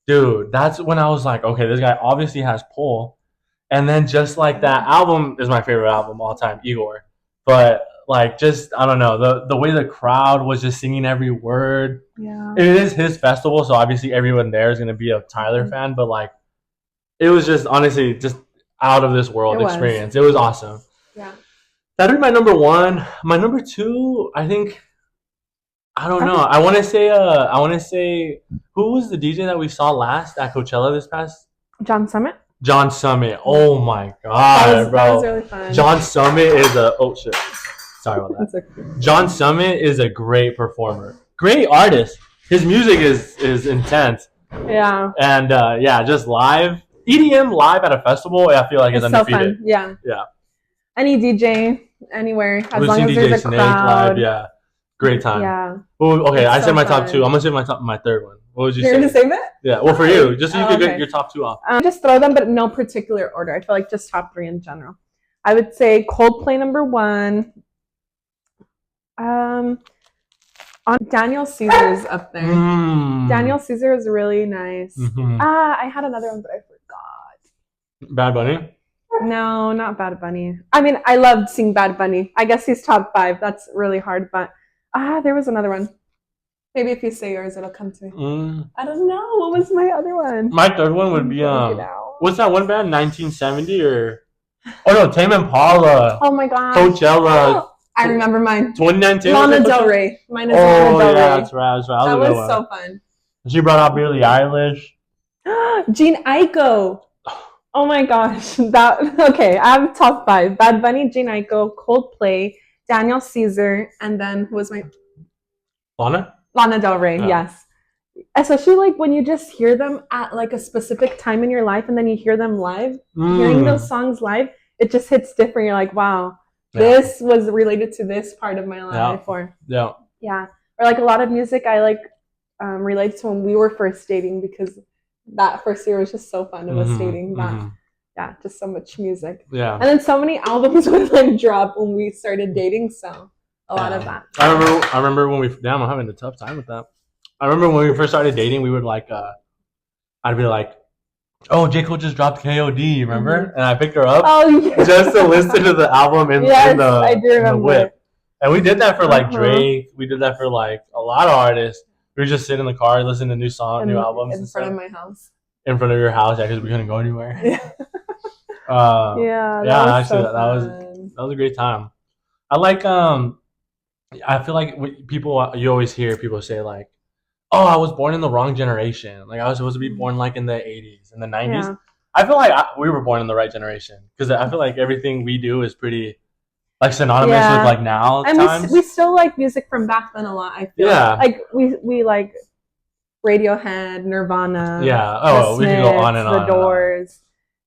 dude, that's when I was like, okay, this guy obviously has pull. And then just like that album is my favorite album all time, Igor. But like just I don't know the way the crowd was just singing every word. Yeah, it is his festival, so obviously everyone there is gonna be a Tyler fan. But like, it was just honestly just out of this world experience. It was awesome. Yeah, that'd be my number 1. My number 2, I think. I don't know. I want to say who was the DJ that we saw last at Coachella this past? John Summit. Oh my god, bro! That was really fun. John Summit is shit. Sorry about that. Okay. John Summit is a great performer, great artist. His music is intense. Yeah. And just live EDM live at a festival, I feel like is undefeated. So fun. Yeah. Any DJ anywhere as long as there's a Snake crowd. Live, great time. Yeah. Well, okay, I said my top 2. I'm gonna say my third one. What would you say? You're gonna save it? Yeah. Well, for you, just so you could get your top 2 off. Just throw them, but no particular order. I feel like just top 3 in general. I would say Coldplay number 1. Daniel Caesar is up there. Daniel Caesar is really nice. I had another one, but I forgot. Bad Bunny? No, not Bad Bunny. I mean, I loved seeing Bad Bunny. I guess he's top 5. That's really hard, but there was another one. Maybe if you say yours, it'll come to me. Mm. I don't know. What was my other one? My third one would be Look it out. what's that one band? 1970 or no, Tame Impala. Oh my god. Coachella. I remember mine. 2019. Lana Del Rey. Mine is Lana Del Rey. That's right. That was so fun. She brought out Billie Eilish. Gene Aiko. Oh my gosh. Okay, I have top 5. Bad Bunny, Gene Aiko, Coldplay, Daniel Caesar, and then who was my Lana Del Rey, yes. Especially like when you just hear them at like a specific time in your life and then you hear them live, hearing those songs live, it just hits different. You're like, wow, this was related to this part of my life. Or like a lot of music I like relate to when we were first dating, because that first year was just so fun. It was dating. Just so much music. Yeah. And then so many albums would like drop when we started dating, so a lot of that. I remember when I'm having a tough time with that. I remember when we first started dating, we would like, I'd be like, oh, J. Cole just dropped KOD, remember? And I picked her up just to listen to the album in the whip. And we did that for like Drake. We did that for like a lot of artists. We would just sit in the car, listen to new albums. In front of my house. In front of your house, because we couldn't go anywhere. That was a great time. I like, I feel like you always hear people say like, oh, I was born in the wrong generation. Like I was supposed to be born like in the 80s and the 90s. Yeah. I feel like we were born in the right generation, because I feel like everything we do is pretty like synonymous with like now. And we still like music from back then a lot. I feel like we like Radiohead, Nirvana. Yeah. Oh, we can go on and on. The Doors.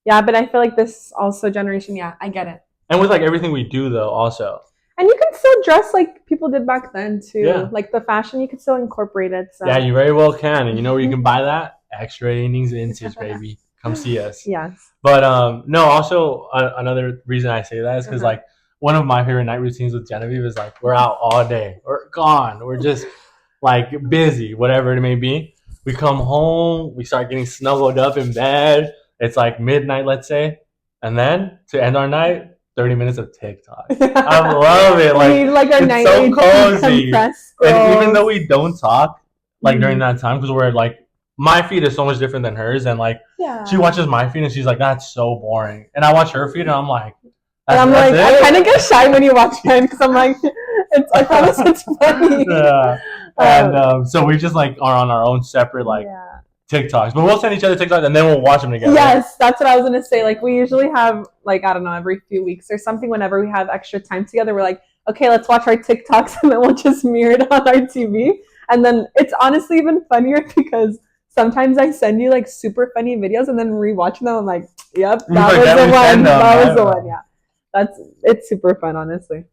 Yeah, but I feel like this also generation. Yeah, I get it. And with like everything we do though, also. And you can still dress like people did back then too. Yeah. Like the fashion, you can still incorporate it. So. Yeah, you very well can. And you know where you can buy that? Extra Innings Vintage, baby. Come see us. Yes. But no, also another reason I say that is because like one of my favorite night routines with Genevieve is like we're out all day. We're gone. We're just like busy, whatever it may be. We come home. We start getting snuggled up in bed. It's like midnight, let's say. And then to end our night, 30 minutes of TikTok. I love it. Like our it's so cozy. And even though we don't talk like during that time, because we're like, my feed is so much different than hers, and like she watches my feed and she's like, that's so boring. And I watch her feed and I'm like, I kind of get shy when you watch mine, because I'm like, I promise it's funny. Yeah. And so we just like are on our own separate like TikToks, but we'll send each other TikToks and then we'll watch them together. Yes, that's what I was gonna say. Like we usually have like, I don't know, every few weeks or something, whenever we have extra time together, we're like, okay, let's watch our TikToks, and then we'll just mirror it on our TV. And then it's honestly even funnier because sometimes I send you like super funny videos and then rewatching them, I'm like, yep, that was the one. That was the one. Yeah, it's super fun, honestly.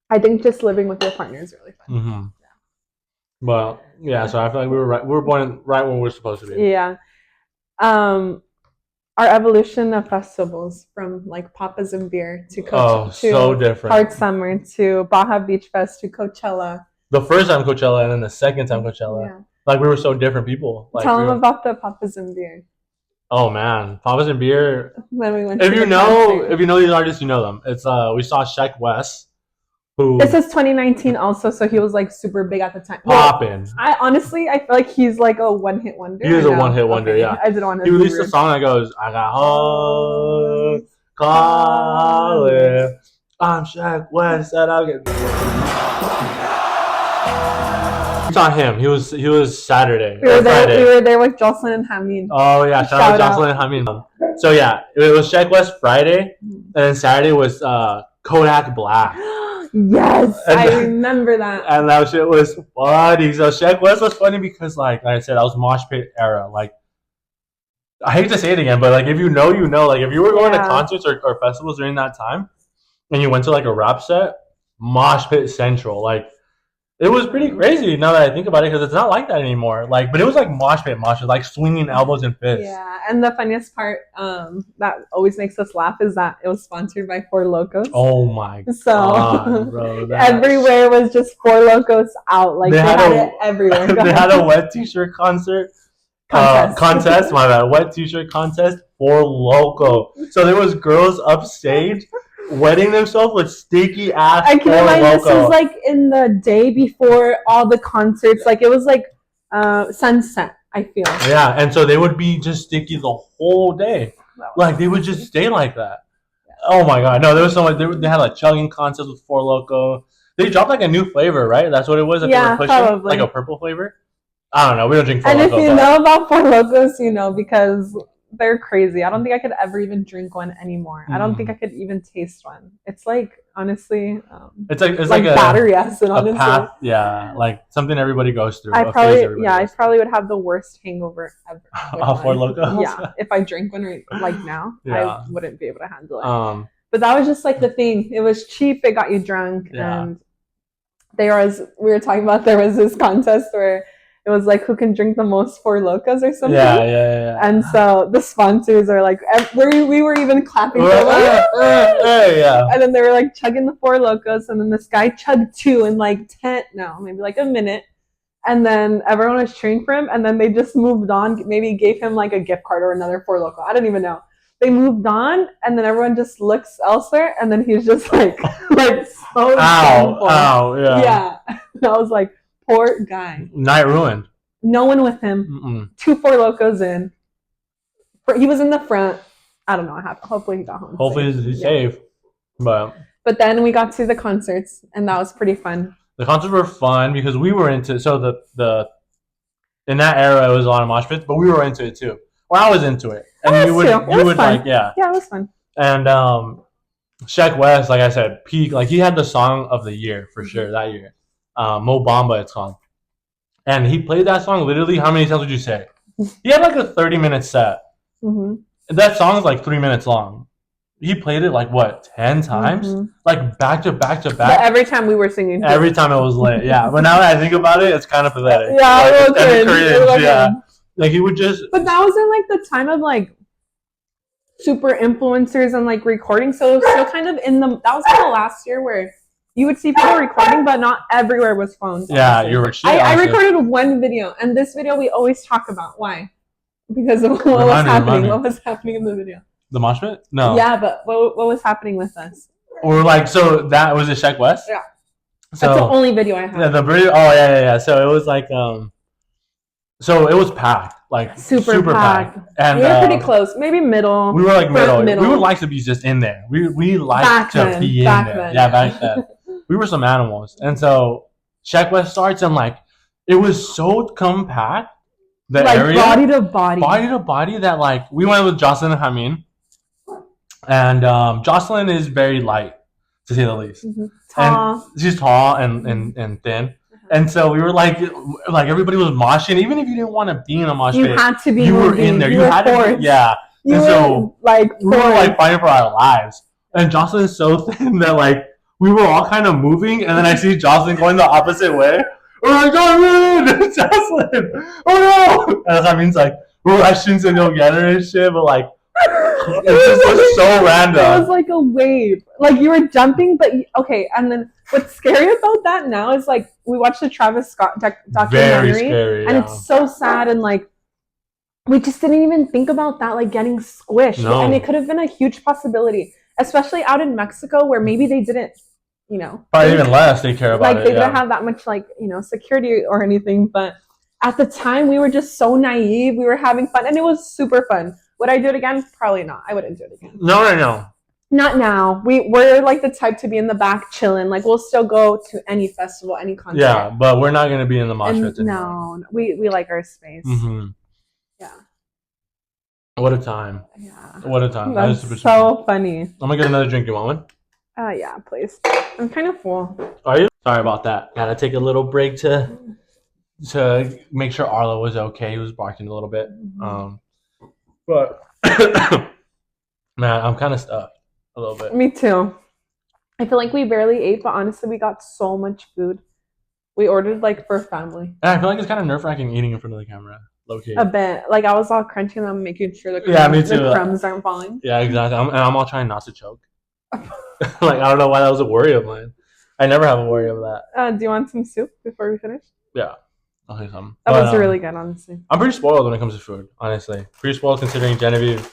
I think just living with your partner is really fun. Mm-hmm. Well, yeah, so I feel like we were born right when we were supposed to be. Yeah. Our evolution of festivals, from like Papa's and Beer to Coachella, so different. Hard Summer to Baja Beach Fest to Coachella. The first time Coachella and then the second time Coachella. Yeah. Like we were so different people. Like, tell them about the Papa's and Beer. Oh man, Papa's and Beer. When we went if you know these artists, you know them. It's we saw Sheck West. This is 2019 also, so he was like super big at the time. Poppin'. I feel like he's like a one-hit wonder. He is a one-hit wonder, yeah. I didn't want to. He released a song that goes, I got home, calling, I'm Sheck West, and I'll get. We saw him. He was Saturday. We were there with Jocelyn and Hameen. Oh yeah, shout out Jocelyn and Hameen. So yeah, it was Sheck West Friday, and then Saturday was Kodak Black. Yes, I remember that. And that shit was funny. So Sheck West was funny because, like I said, that was mosh pit era. Like, I hate to say it again, but like if you know, you know. Like if you were going to concerts or festivals during that time, and you went to like a rap set, mosh pit central. Like it was pretty crazy now that I think about it, because it's not like that anymore. Like, but it was like mosh pit, like swinging elbows and fists. Yeah, and the funniest part that always makes us laugh is that it was sponsored by Four Locos. Oh my god, bro! Everywhere was just Four Locos out. Like they had it everywhere. They had a wet t-shirt contest. My bad, wet t-shirt contest. Four Loco. So there was girls upstage wetting themselves with sticky ass. I can't imagine this was like in the day before all the concerts. Like it was like sunset, I feel. Yeah, and so they would be just sticky the whole day. Like they would just stay like that. Oh my god, no, there was so much. They had like chugging contests with Four Loko. They dropped like a new flavor, right? That's what it was that they were pushing, probably. like a purple flavor. I don't know. We don't drink Four Loko. And if you know about Four Locos, you know because they're crazy. I don't think I could ever even drink one anymore. I don't think I could even taste one. It's like honestly, it's like a battery acid. Honestly, path, yeah, like something everybody goes through. I probably would have the worst hangover ever. Four Loko. Yeah, if I drink one like now, I wouldn't be able to handle it. But that was just like the thing. It was cheap. It got you drunk, and we were talking about. There was this contest where it was like who can drink the most Four Locos or something. Yeah. And so the sponsors are like, we were even clapping for them. And then they were like chugging the Four Locos, and then this guy chugged 2 in like maybe like a minute. And then everyone was cheering for him, and then they just moved on. Maybe gave him like a gift card or another Four Loko. I don't even know. They moved on, and then everyone just looks elsewhere, and then he's just like so ow, yeah. And I was like, poor guy. Night ruined. No one with him. 2 Four Locos in. He was in the front. I don't know what happened. Hopefully he got home. Hopefully he's safe. But then we got to the concerts, and that was pretty fun. The concerts were fun because we were into the in that era it was a lot of mosh pits, but we were into it too. Well, I was into it, and you would like yeah, it was fun. And Sheck West, like I said, peak. Like he had the song of the year for sure that year. Mo Bamba, it's called, and he played that song literally. How many times would you say? He had like a 30-minute set. That song is like 3 minutes long. He played it like what 10 times, like back to back to back. But every time we were singing. Every time it was lit, yeah. But now that I think about it, it's kind of pathetic. Yeah, like, it was cringe. Yeah. Like he would just. But that was in like the time of like super influencers and like recording, so it was still kind of in the. That was like the last year where you would see people recording, but not everywhere was phones. Yeah, you were. I recorded one video, and this video we always talk about. Why? Because of what was happening. What was happening in the video? The mosh pit? No. Yeah, but what was happening with us? Or like, so that was it Sheck West? Yeah. So, that's the only video I have. Yeah, the video. Oh yeah. So it was like, so it was packed, like super packed, and we were pretty close, maybe middle. We were like middle. We would like to be just in there. We like to be in there. Yeah, back then. We were some animals, and so Sheck West starts, and like it was so compact. The like area, body to body, that like we went with Jocelyn and Hamin, and Jocelyn is very light to say the least. Tall. And she's tall and thin, and so we were like everybody was moshing. Even if you didn't want to be in a mosh pit, you had to be. You were in there. You had to. Yeah. You and were so like we were like fighting for our lives, and Jocelyn is so thin that like we were all kind of moving, and then I see Jocelyn going the opposite way. We're like, oh, Jocelyn! Oh no! And that means like we're rushing to go get her and shit, but like it was so random. It was like a wave. Like you were jumping, but okay. And then what's scary about that now is like we watched the Travis Scott documentary, very scary, and it's so sad. And like we just didn't even think about that, like getting squished, and it could have been a huge possibility, especially out in Mexico where maybe they didn't. You know, probably even less they care about it. Like they didn't have that much like, you know, security or anything. But at the time we were just so naive. We were having fun and it was super fun. Would I do it again? Probably not. I wouldn't do it again. No. Not now. We're like the type to be in the back chilling. Like we'll still go to any festival, any concert. Yeah, but we're not gonna be in the mosh pits anymore. No, we like our space. Yeah. What a time. Yeah. What a time. That's so funny. I'm gonna get another drink. You want one? Yeah, please. I'm kind of full. Are you? Sorry about that. Gotta take a little break to make sure Arlo was okay. He was barking a little bit. But man, I'm kind of stuffed a little bit. Me too. I feel like we barely ate, but honestly, we got so much food. We ordered like for family. And I feel like it's kind of nerve-wracking eating in front of the camera. Low-key. A bit. Like I was all crunching them, making sure the crumbs aren't falling. Yeah, exactly. I'm all trying not to choke. Like I don't know why that was a worry of mine. I never have a worry of that. Do you want some soup before we finish? Yeah, I'll take some. That was really good, honestly. I'm pretty spoiled when it comes to food. Honestly, pretty spoiled considering Genevieve.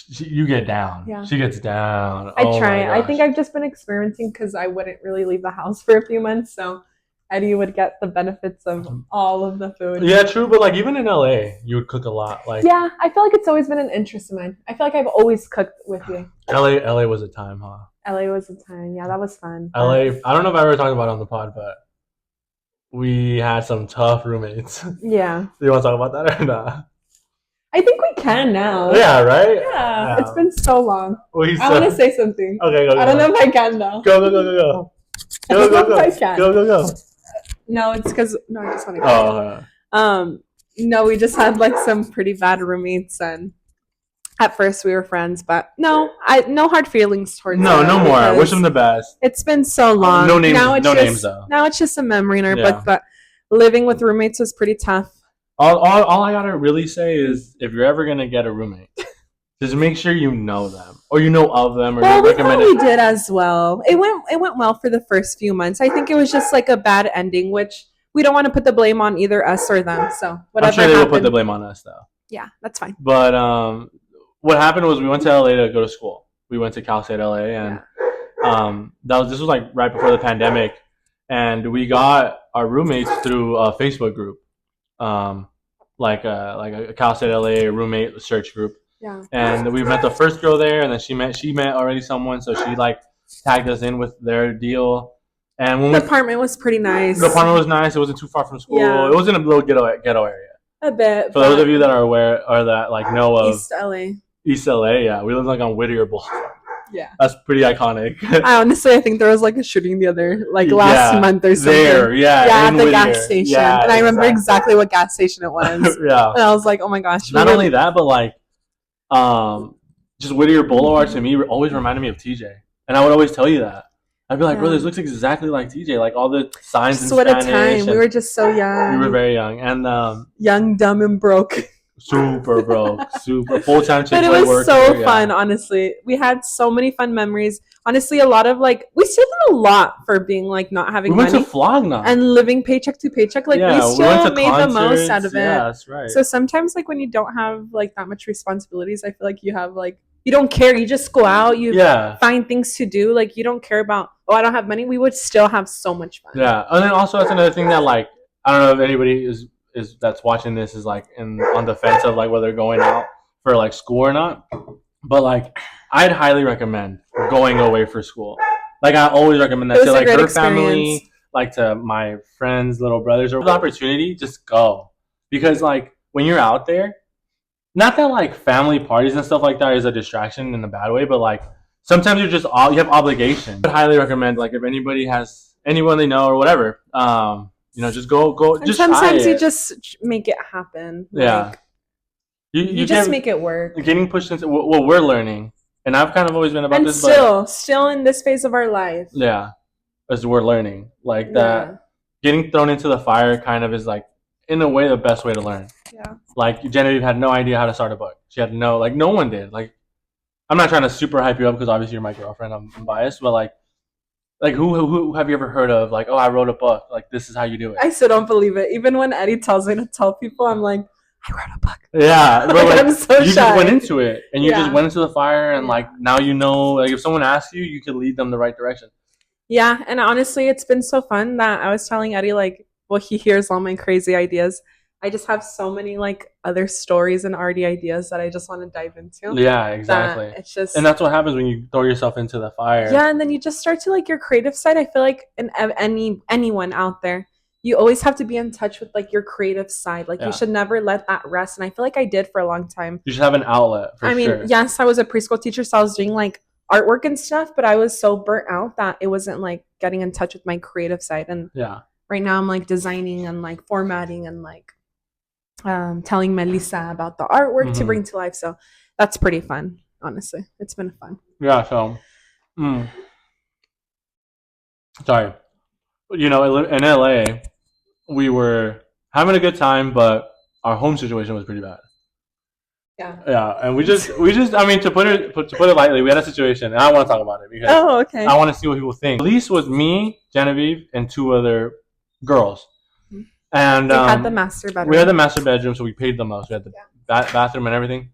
You get down. Yeah. She gets down. I Oh try. my I gosh. think I've just been experimenting because I wouldn't really leave the house for a few months, so Eddie would get the benefits of all of the food. Yeah, true. But like even in LA, you would cook a lot. Like Yeah, I feel like it's always been an interest of mine. I feel like I've always cooked with you. LA was a time, huh? LA was a time. Yeah, that was fun. LA. I don't know if I ever talked about it on the pod, but we had some tough roommates. Yeah. Do you want to talk about that or not? I think we can now. Yeah, right? Yeah. It's been so long. I want to say something. Okay, go. I don't know if I can though. Go. I don't know if I can. Go. No, it's because I just want to Oh. No, we just had like some pretty bad roommates, and at first we were friends, but no hard feelings towards No, them no more. I because wish them the best. It's been so long. No names. Names though. Now it's just a memory in our Yeah. book, but living with roommates was pretty tough. All I gotta really say is if you're ever gonna get a roommate, just make sure you know them or you know of them or Well, you we recommend probably it. did as well. It went well for the first few months. I think it was just like a bad ending, which we don't want to put the blame on either us or them. So whatever I'm sure they happened, will put the blame on us though. yeah, that's fine. But what happened was we went to LA to go to school. We went to Cal State LA, and this was like right before the pandemic, and we got our roommates through a Facebook group, like a Cal State LA roommate search group. Yeah. And we met the first girl there, and then she met already someone, so she like tagged us in with their deal. And when The apartment was pretty nice. the apartment was nice, it wasn't too far from school. Yeah. It wasn't a little ghetto area. A bit. For those of you that are aware or that like know of East LA. East LA, yeah, we live like on Whittier Boulevard. Yeah. That's pretty iconic. I think there was like a shooting the other last month or something. There, yeah, Yeah, in at the Whittier. gas station. Yeah, and I remember exactly what gas station it was. Yeah. And I was like, oh my gosh. Not only that, but like just Whittier Boulevard to me always reminded me of TJ. And I would always tell you that. I'd be like, bro, this looks exactly like TJ. Like all the signs Just in what Spanish. a time. We were just so young. We were very young. And young, dumb, and broke. super broke. Super full-time But it Chick-fil-A was worker. so fun, honestly. We had so many fun memories. Honestly, a lot of like, we still did a lot for being like not having We money. went to Flogna. And living paycheck to paycheck. Like we still made the most out of it. Yeah, that's right. So sometimes like when you don't have like that much responsibilities, I feel like you have like, you don't care. You just go out. You find things to do. Like you don't care about, I don't have money. We would still have so much fun. Yeah. And then also that's another thing that like, I don't know if anybody is that's watching this is like on the fence of like whether going out for like school or not. But like I'd highly recommend going away for school. Like I always recommend that to like her family, like to my friends, little brothers, or the opportunity, just go. Because like when you're out there, not that like family parties and stuff like that is a distraction in a bad way, but like sometimes you're just you have obligations. I'd highly recommend like if anybody has anyone they know or whatever, just go. And just sometimes try you it. just make it happen. Yeah. Like, you just make it work. Getting pushed into what we're learning, and I've kind of always been about and this. Still in this phase of our life. Yeah, as we're learning, like that, getting thrown into the fire kind of is like, in a way, the best way to learn. Yeah. Like Genevieve had no idea how to start a book. She had no one did. Like, I'm not trying to super hype you up because obviously you're my girlfriend. I'm biased, but like who have you ever heard of? Like, oh, I wrote a book. Like, this is how you do it. I still don't believe it. Even when Eddie tells me to tell people, I'm like, I wrote a book. Yeah, but like, I'm so you shy. just went into it, and you just went into the fire, and like now you know, like if someone asks you, you could lead them the right direction. Yeah, and honestly, it's been so fun that I was telling Eddie, like, well, he hears all my crazy ideas. I just have so many like other stories and arty ideas that I just want to dive into. Yeah, exactly. It's just, and that's what happens when you throw yourself into the fire. Yeah, and then you just start to like your creative side. I feel like anyone out there, you always have to be in touch with like your creative side. Like you should never let that rest. And I feel like I did for a long time. You should have an outlet. I mean, yes, I was a preschool teacher, so I was doing like artwork and stuff, but I was so burnt out that it wasn't like getting in touch with my creative side. And right now I'm like designing and like formatting and like telling Melissa about the artwork to bring to life. So that's pretty fun, honestly. It's been fun. Yeah, so sorry. You know, in LA, we were having a good time, but our home situation was pretty bad. Yeah, and we just I mean, to put it lightly, we had a situation, and I want to talk about it because I want to see what people think. At least was me, Genevieve, and two other girls. And we had the master bedroom. We had the master bedroom, so we paid the most. We had the bathroom and everything.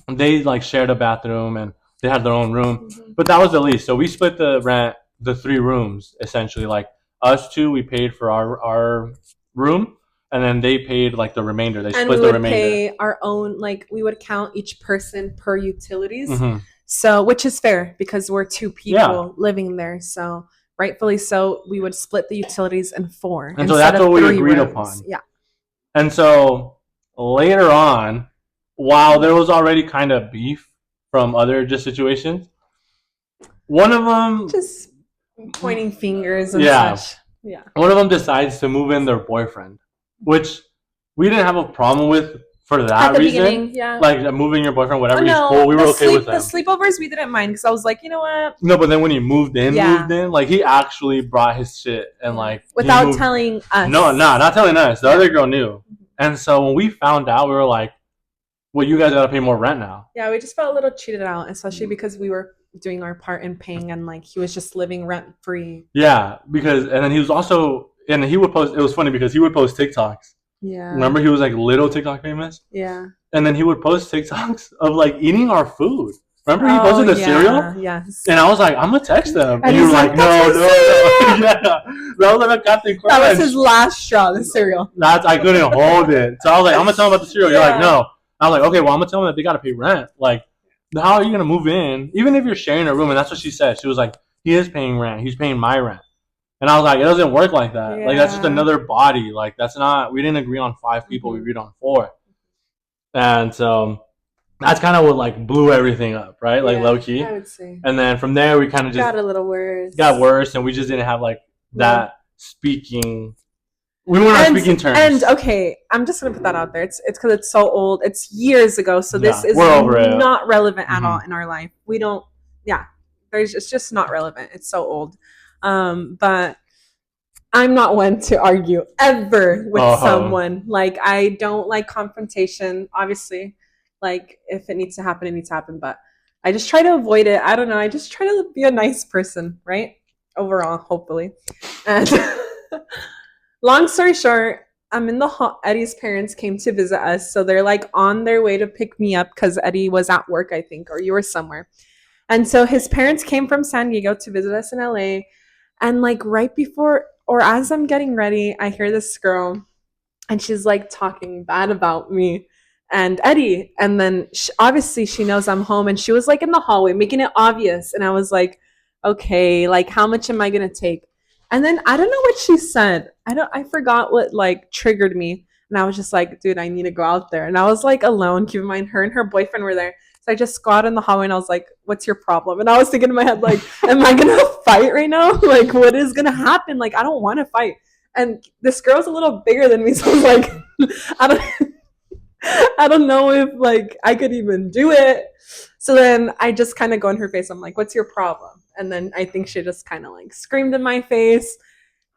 they like shared a bathroom and they had their own room, but that was the least. So we split the rent, the 3 rooms essentially. Like us two, we paid for our room, and then they paid like the remainder. They split the remainder. And we would pay our own. Like we would count each person per utilities. So, which is fair because we're 2 people living there. So, rightfully so, we would split the utilities in 4. And so that's what we agreed upon. Yeah. And so later on, while there was already kind of beef from other just situations, one of them just pointing fingers and such. Yeah. One of them decides to move in their boyfriend, which we didn't have a problem with. For that reason, beginning, like moving your boyfriend, whatever, he's cool. We were okay with them. The sleepovers, we didn't mind because I was like, you know what? No, but then when he moved in, like he actually brought his shit and like without telling us. No, not telling us. The other girl knew, and so when we found out, we were like, "Well, you guys gotta pay more rent now." Yeah, we just felt a little cheated out, especially because we were doing our part in paying, and like he was just living rent free. Yeah, because and then he was also, and he would post. It was funny because he would post TikToks. Yeah. Remember he was like little TikTok famous? Yeah. And then he would post TikToks of like eating our food. Remember he posted the cereal? Yes. And I was like, I'm gonna text them. And you were like, no. Yeah. That was like a Captain Crunch. That was his last straw, the cereal. I couldn't hold it. So I was like, I'm gonna tell him about the cereal. You're like, no. I was like, okay, well I'm gonna tell them that they gotta pay rent. Like, how are you gonna move in? Even if you're sharing a room, and that's what she said. She was like, he is paying rent. He's paying my rent. And I was like, it doesn't work like that. Yeah. Like, that's just another body. Like, that's not, we didn't agree on 5 people. We agreed on 4. And so that's kind of what, like, blew everything up, right? Like, low key. I would say. And then from there, we kind of just got a little worse. Got worse, and we just didn't have, like, that speaking. We weren't on speaking terms. And, okay, I'm just going to put that out there. It's because it's so old. It's years ago. So this is not relevant at all in our life. We don't, it's just not relevant. It's so old. But I'm not one to argue ever with someone. Like, I don't like confrontation. Obviously, like, if it needs to happen, it needs to happen. But I just try to avoid it. I don't know. I just try to be a nice person, right? Overall, hopefully. And long story short, I'm in the Eddie's parents came to visit us. So they're like on their way to pick me up because Eddie was at work, I think, or you were somewhere. And so his parents came from San Diego to visit us in LA. And like right before or as I'm getting ready, I hear this girl and she's like talking bad about me and Eddie. And then obviously she knows I'm home and she was like in the hallway making it obvious. And I was like, okay, like how much am I going to take? And then I don't know what she said. I forgot what like triggered me. And I was just like, dude, I need to go out there. And I was like alone. Keep in mind, her and her boyfriend were there. So I just got in the hallway and I was like, what's your problem? And I was thinking in my head, like, am I going to fight right now? Like, what is going to happen? Like, I don't want to fight. And this girl's a little bigger than me. So I was like, I don't know if like I could even do it. So then I just kind of go in her face. I'm like, what's your problem? And then I think she just kind of like screamed in my face.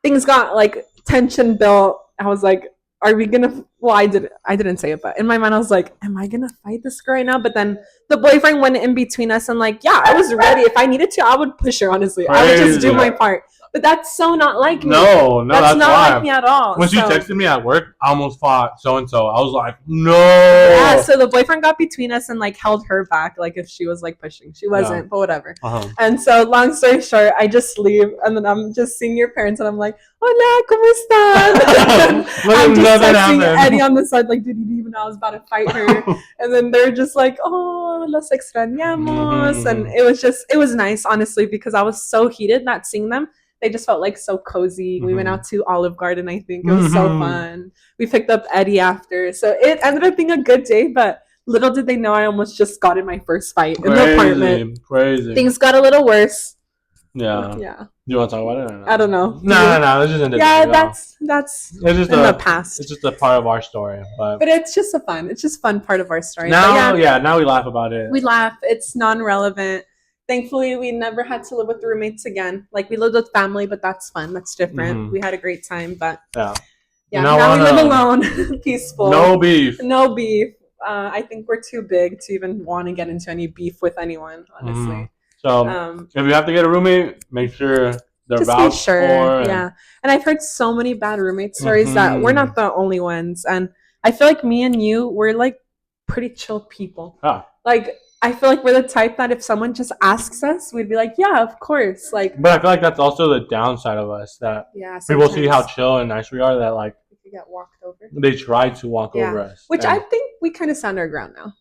Things got like tension built. I was like, are we gonna, well, I didn't say it, but in my mind I was like, am I gonna fight this girl right now? But then the boyfriend went in between us and like, yeah, I was ready. If I needed to, I would push her, honestly. Crazy. I would just do my part. But that's so not like me. No, that's not like me at all. When she texted me at work, I almost fought so-and-so. I was like, no. Yeah, so the boyfriend got between us and like held her back, like if she was like pushing. She wasn't, but whatever. And so long story short, I just leave and then I'm just seeing your parents and I'm like, hola, ¿cómo están? I'm just texting Eddie on the side, like, did you even know I was about to fight her? And then they're just like, oh, los extrañamos. And it was nice, honestly, because I was so heated not seeing them. They just felt like so cozy. We went out to Olive Garden, I think. It was so fun. We picked up Eddie after. So it ended up being a good day, but little did they know I almost just got in my first fight in the apartment. Crazy. Things got a little worse. Yeah. Yeah. You want to talk about it or not? I don't know. No. It's just in the that's it's just in the past. It's just a part of our story. But it's just a fun part of our story. Now, now we laugh about it. We laugh. It's non-relevant. Thankfully, we never had to live with roommates again. Like, we lived with family, but that's fun. That's different. We had a great time, but now we live alone, peaceful. No beef. I think we're too big to even want to get into any beef with anyone, honestly. So, if you have to get a roommate, make sure they're vouched for. Yeah. And I've heard so many bad roommate stories that we're not the only ones. And I feel like me and you, we're like pretty chill people. Like, I feel like we're the type that if someone just asks us, we'd be like, yeah, of course. Like, But I feel like that's also the downside of us, that people see how chill and nice we are, that like we get walked over. They try to walk over us. Which I think we kind of stand our ground now.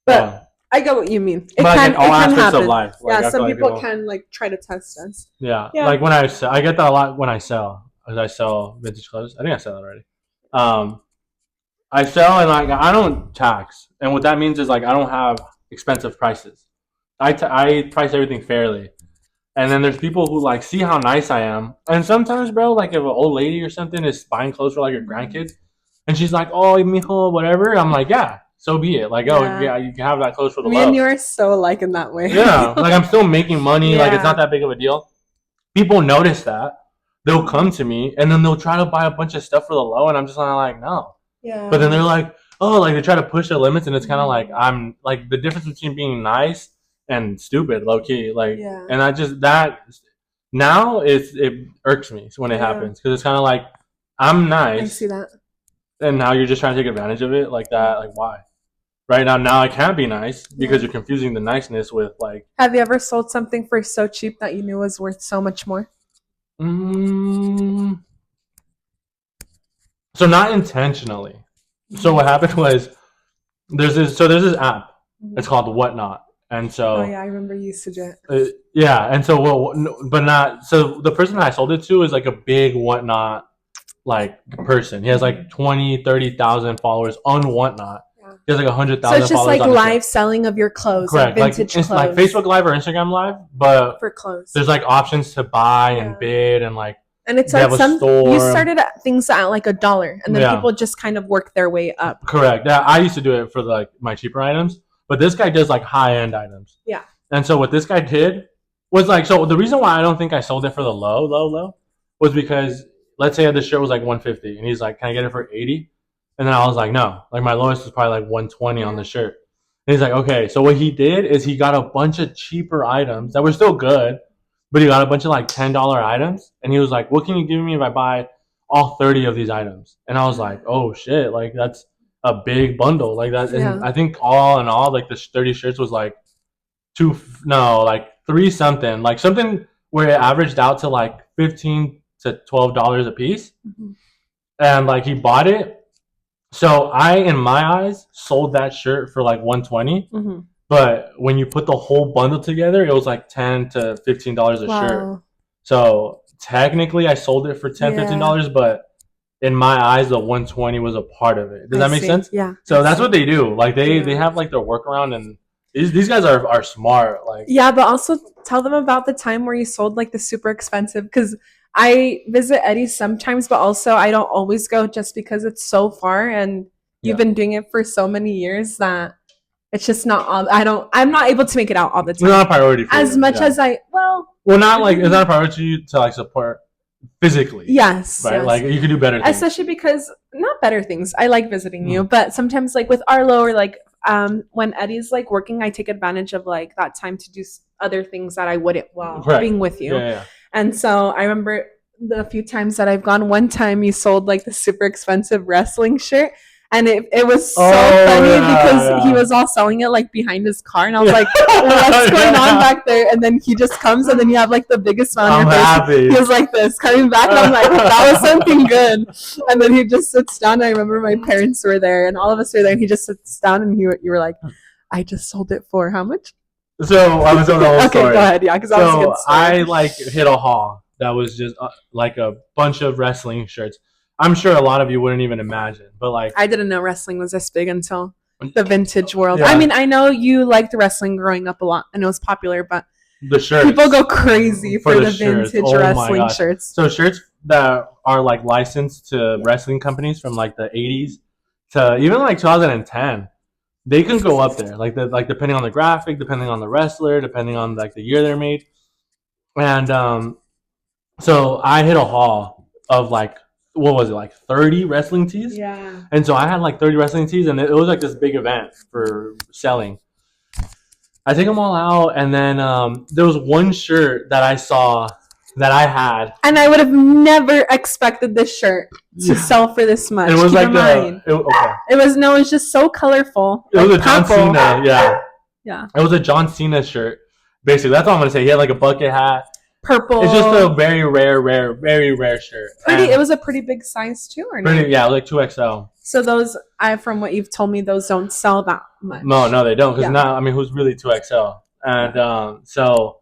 But I get what you mean. It can happen. Of life. Like, some people can like try to test us. Yeah. Like when I get that a lot when I sell. As I sell vintage clothes. I think I said that already. I sell and like I don't tax. And what that means is like I don't have expensive prices. I price everything fairly. And then there's people who like see how nice I am. And sometimes, bro, like if an old lady or something is buying clothes for like your grandkids and she's like, oh, mijo, whatever. I'm like, yeah, so be it. Like, you can have that clothes for the love. Me and you are so alike in that way. Yeah. Like I'm still making money. Like it's not that big of a deal. People notice that. They'll come to me and then they'll try to buy a bunch of stuff for the low. And I'm just like, no. Yeah. But then they're like, oh, like they try to push their limits, and it's kind of like I'm like the difference between being nice and stupid, low key. Like, and I just now it irks me when it happens because it's kind of like I'm nice. I see that. And now you're just trying to take advantage of it like that. Like why? Right now I can't be nice because you're confusing the niceness with like. Have you ever sold something for so cheap that you knew was worth so much more? So not intentionally. So what happened was there's this app. It's called Whatnot, and so I remember you used to it. And so the person I sold it to is like a big Whatnot like person. He has like 20,000-30,000 followers on Whatnot. He has like 100,000 followers. So it's just like live selling of your clothes, correct? Like vintage clothes, like Facebook Live or Instagram Live, but for clothes. There's like options to buy and bid and like. And it's like you started at things at like $1, and then people just kind of work their way up. Correct. Yeah, I used to do it for like my cheaper items, but this guy does like high end items. Yeah. And so what this guy did was like, so the reason why I don't think I sold it for the low was because let's say this shirt was like $150, and he's like, "Can I get it for $80?" And then I was like, "No." Like my lowest was probably like $120 on the shirt. And he's like, "Okay." So what he did is he got a bunch of cheaper items that were still good. But he got a bunch of like $10 items, and he was like, "What can you give me if I buy all 30 of these items?" And I was like, "Oh shit! Like that's a big bundle, like that." And I think all in all, like the 30 shirts was like 3 something, like something where it averaged out to like $15 to $12 a piece. And like he bought it, so I, in my eyes, sold that shirt for like $120. But when you put the whole bundle together, it was like $10 to $15 a shirt. So technically, I sold it for $10, $15, but in my eyes, the $120 was a part of it. Does that make sense? Yeah. So that's what they do. Like they have like their workaround, and these guys are smart. Like but also tell them about the time where you sold like the super expensive, because I visit Eddie's sometimes, but also I don't always go just because it's so far, and you've been doing it for so many years that. It's just not all. I'm not able to make it out all the time. It's not a priority for as you, much as I. Well, not like it's not a priority to like support physically. Yes, right. Like you can do better things. Especially because not better things. I like visiting you, but sometimes like with Arlo or like when Eddie's like working, I take advantage of like that time to do other things that I wouldn't while being with you. And so I remember the few times that I've gone. One time you sold like the super expensive wrestling shirt. And it was so funny because he was all selling it like behind his car, and I was like, "What's going on back there?" And then he just comes, and then you have like the biggest smile on your face. Happy. He was like this coming back, and I'm like, "That was something good." And then he just sits down. I remember my parents were there, and all of us were there, and he just sits down, and you were like, "I just sold it for how much?" So I was on the whole story. Okay, go ahead. Yeah, because I like hit a haul that was just like a bunch of wrestling shirts. I'm sure a lot of you wouldn't even imagine, but like I didn't know wrestling was this big until the vintage world. I mean, I know you liked wrestling growing up a lot, and it was popular, but the shirts, people go crazy for the vintage wrestling shirts. So shirts that are like licensed to wrestling companies from like the 80s to even like 2010, they can go up there. Like depending on the graphic, depending on the wrestler, depending on like the year they're made. And so I hit a haul of like. What was it, like 30 wrestling tees? Yeah. And so I had like 30 wrestling tees, and it was like this big event for selling. I take them all out, and then there was one shirt that I saw that I had. And I would have never expected this shirt to sell for this much. It was it was just so colorful. It was a John Cena, Yeah. It was a John Cena shirt. Basically, that's all I'm gonna say. He had like a bucket hat. Purple. It's just a very rare shirt. It was a pretty big size too, or pretty, no? yeah, like 2XL. So those, from what you've told me, those don't sell that much. No, they don't. Because now, I mean, who's really 2XL? And so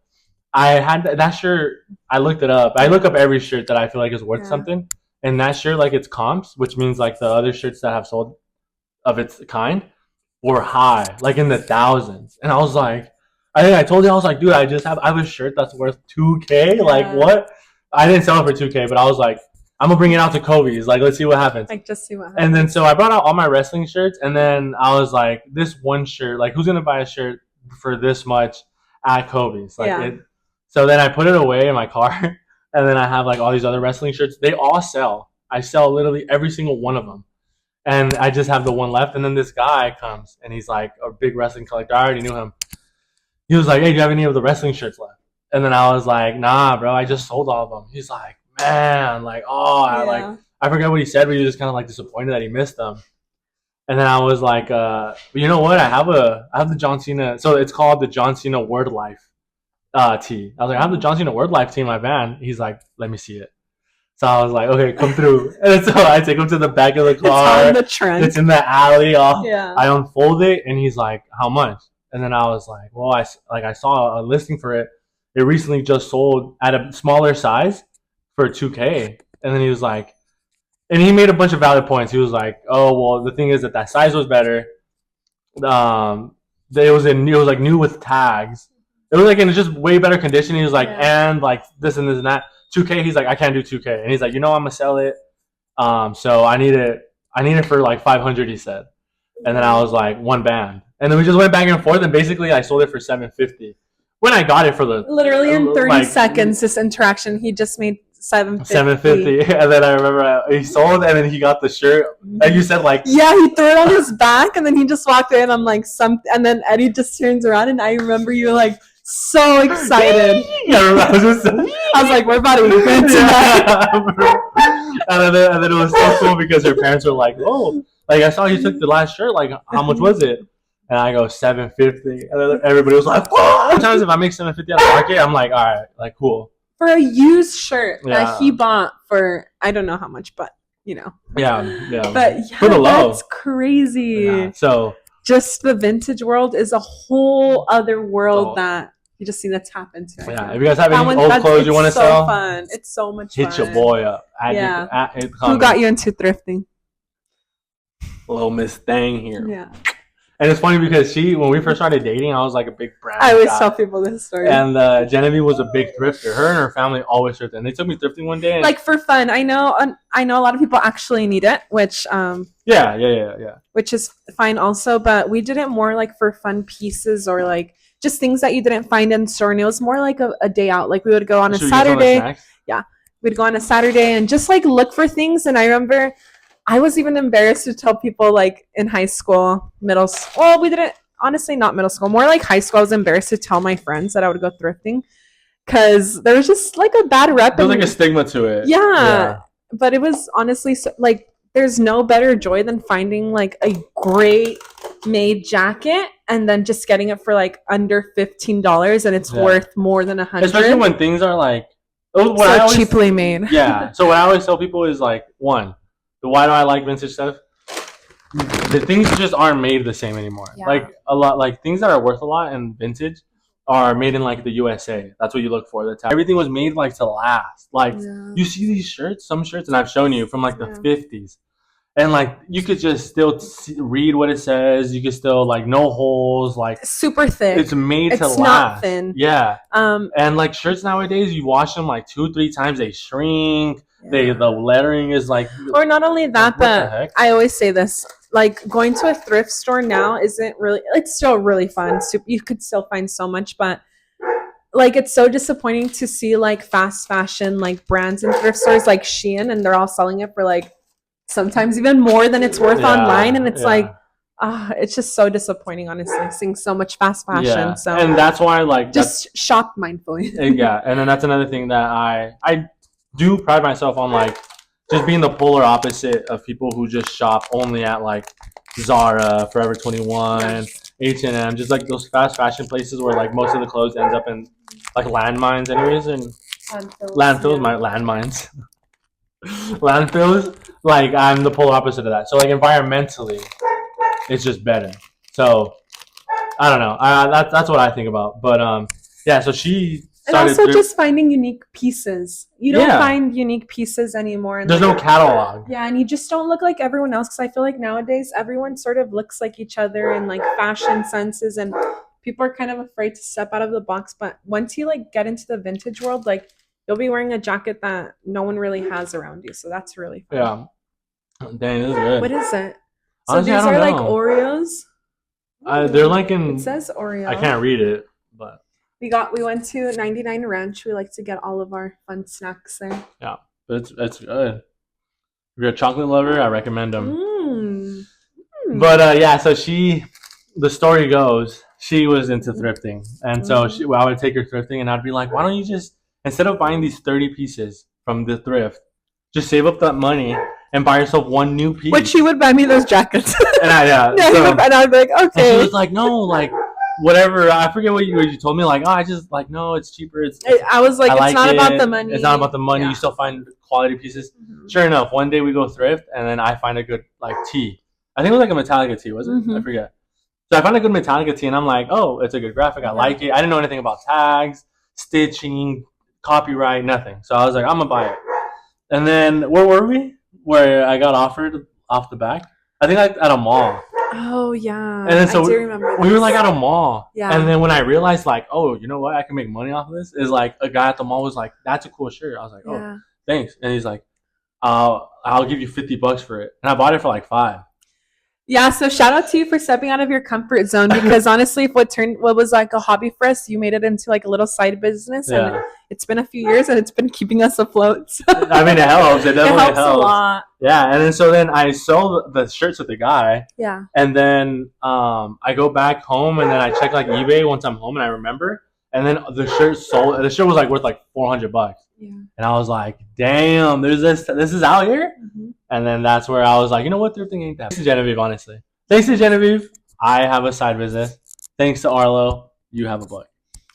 I had that shirt. I looked it up. I look up every shirt that I feel like is worth something. And that shirt, like, it's comps, which means like the other shirts that have sold of its kind were high, like in the thousands. And I was like, I think I told you, I was like, dude, I have a shirt that's worth $2K. Like, what? I didn't sell it for $2K, but I was like, I'm gonna bring it out to Kobe's. Like, let's see what happens. Like, just see what happens. And then so I brought out all my wrestling shirts, and then I was like, this one shirt, like, who's gonna buy a shirt for this much at Kobe's? Like, so then I put it away in my car, and then I have like all these other wrestling shirts. They all sell. I sell literally every single one of them, and I just have the one left. And then this guy comes, and he's like a big wrestling collector. I already knew him. He was like, hey, do you have any of the wrestling shirts left? And then I was like, nah, bro, I just sold all of them. He's like, man, like, I forget what he said, but he was just kind of like disappointed that he missed them. And then I was like, you know what? I have the John Cena. So it's called the John Cena Word Life tee. I was like, I have the John Cena Word Life tee in my van. He's like, let me see it. So I was like, okay, come through. And so I take him to the back of the car. It's on the trunk. It's in the alley. I unfold it, and he's like, how much? And then I was like, well, I saw a listing for it. It recently just sold at a smaller size for $2K. And then he was like, and he made a bunch of valid points. He was like, oh, well, the thing is that size was better. It was like new with tags. It was like in just way better condition. He was like, and like this and this and that. 2K, he's like, I can't do 2K. And he's like, I'm gonna sell it. So I need it for like 500, he said. And then I was like, one band. And then we just went back and forth, and basically I sold it for $750. When I got it for literally in 30 seconds, this interaction, he just made $750. And then I remember he sold, and then he got the shirt. And you said like, yeah, he threw it on his back, and then he just walked in. I'm like, and then Eddie just turns around, and I remember you like so excited. I was like, we're about to win tonight. and then it was so cool because her parents were like, oh, like I saw you took the last shirt. Like, how much was it? And I go $750, and then everybody was like, "Whoa!" Sometimes if I make $750 at the market, I'm like, all right, like cool. For a used shirt that he bought for I don't know how much, but you know. Yeah. But for the low, that's crazy. Yeah. So just the vintage world is a whole other world that you just need to tap into. Yeah. If you guys have any old clothes you want to sell, fun. It's so much fun. Hit your boy up. Who got you into thrifting? Little Miss Thang here. Yeah. And it's funny because when we first started dating, I was like a big brand I always tell people this story. And Genevieve was a big thrifter. Her and her family always thrifted. And they took me thrifting one day. Like for fun. I know a lot of people actually need it, which which is fine also. But we did it more like for fun pieces or like just things that you didn't find in store. And it was more like a day out. Like we would go on a Saturday. Yeah. We'd go on a Saturday and just like look for things. And I remember I was even embarrassed to tell people like in high school, middle school. Well, we didn't, honestly, not middle school, more like high school. I was embarrassed to tell my friends that I would go thrifting because there was just like a bad rep. There was like a stigma to it. Yeah. But it was honestly so, like, there's no better joy than finding like a great made jacket and then just getting it for like under $15 and it's worth more than $100. Especially when things are like cheaply made. Yeah. So what I always tell people is like, one, why do I like vintage stuff? The things just aren't made the same anymore. Yeah. Like a lot, like things that are worth a lot in vintage are made in like the USA. That's what you look for. Everything was made like to last. Like you see these shirts, some shirts, and I've shown you from like the 50s, and like you could just still read what it says. You could still like no holes, like super thick. It's made to last. It's not thin. Yeah. And like shirts nowadays, you wash them like 2-3 times, they shrink. The lettering is like, or not only that, but I always say this, like going to a thrift store now isn't really, it's still really fun. So you could still find so much, but like it's so disappointing to see like fast fashion like brands in thrift stores like Shein, and they're all selling it for like sometimes even more than it's worth online, and it's like it's just so disappointing, honestly, seeing so much fast fashion. So and that's why like just shop mindfully. Yeah. And then that's another thing that I do pride myself on, like just being the polar opposite of people who just shop only at like Zara, Forever 21, H&M, just like those fast fashion places where like most of the clothes ends up in like landmines, anyways, and landfills, my landmines, landfills. Like I'm the polar opposite of that. So like environmentally, it's just better. So I don't know. That's what I think about. But yeah. So she started. And also just finding unique pieces. You don't find unique pieces anymore. There's no catalog. Yeah, and you just don't look like everyone else. Because I feel like nowadays everyone sort of looks like each other in like fashion senses, and people are kind of afraid to step out of the box. But once you like get into the vintage world, like you'll be wearing a jacket that no one really has around you. So that's really fun. Yeah. Dang, this is good. What is it? So Honestly, these I don't are like know. Oreos. They're like in. It says Oreo. I can't read it, but we went to 99 Ranch. We like to get all of our fun snacks there. yeah, but it's good. If you're a chocolate lover, I recommend them. But yeah, so the story goes, she was into thrifting, and so I would take her thrifting, and I'd be like, why don't you just, instead of buying these 30 pieces from the thrift, just save up that money and buy yourself one new piece. But she would buy me those jackets. And and I'd be like, okay. And she was like, no, like whatever. I forget what you told me. Like, oh, I just like, no, it's cheaper. I was like, it's not about the money. It's not about the money. Yeah. You still find quality pieces. Mm-hmm. Sure enough, one day we go thrift, and then I find a good like tee. I think it was like a Metallica tee, was it? Mm-hmm. I forget. So I found a good Metallica tee, and I'm like, oh, it's a good graphic. I like it. I didn't know anything about tags, stitching, copyright, nothing. So I was like, I'm gonna buy it. And then where were we? Where I got offered off the back? I think like at a mall. Oh yeah. And then so I do remember we were like at a mall. Yeah. And then when I realized like, oh, you know what? I can make money off of this. Is like a guy at the mall was like, that's a cool shirt. I was like, oh, thanks. And he's like, I'll give you $50 for it. And I bought it for like $5. Yeah, so shout out to you for stepping out of your comfort zone, because honestly, what was like a hobby for us, you made it into like a little side business, and it's been a few years and it's been keeping us afloat. So. I mean, it helps. It definitely helps a lot. Yeah, and then so then I sold the shirts with the guy. Yeah. And then I go back home, and then I check like eBay once I'm home, and I remember, and then the shirt sold. The shirt was like worth like $400. Yeah. And I was like, damn, there's this is out here. Mm-hmm. And then that's where I was like, you know what, thrifting ain't that. Thanks to Genevieve, honestly. Thanks to Genevieve, I have a side business. Thanks to Arlo, you have a book.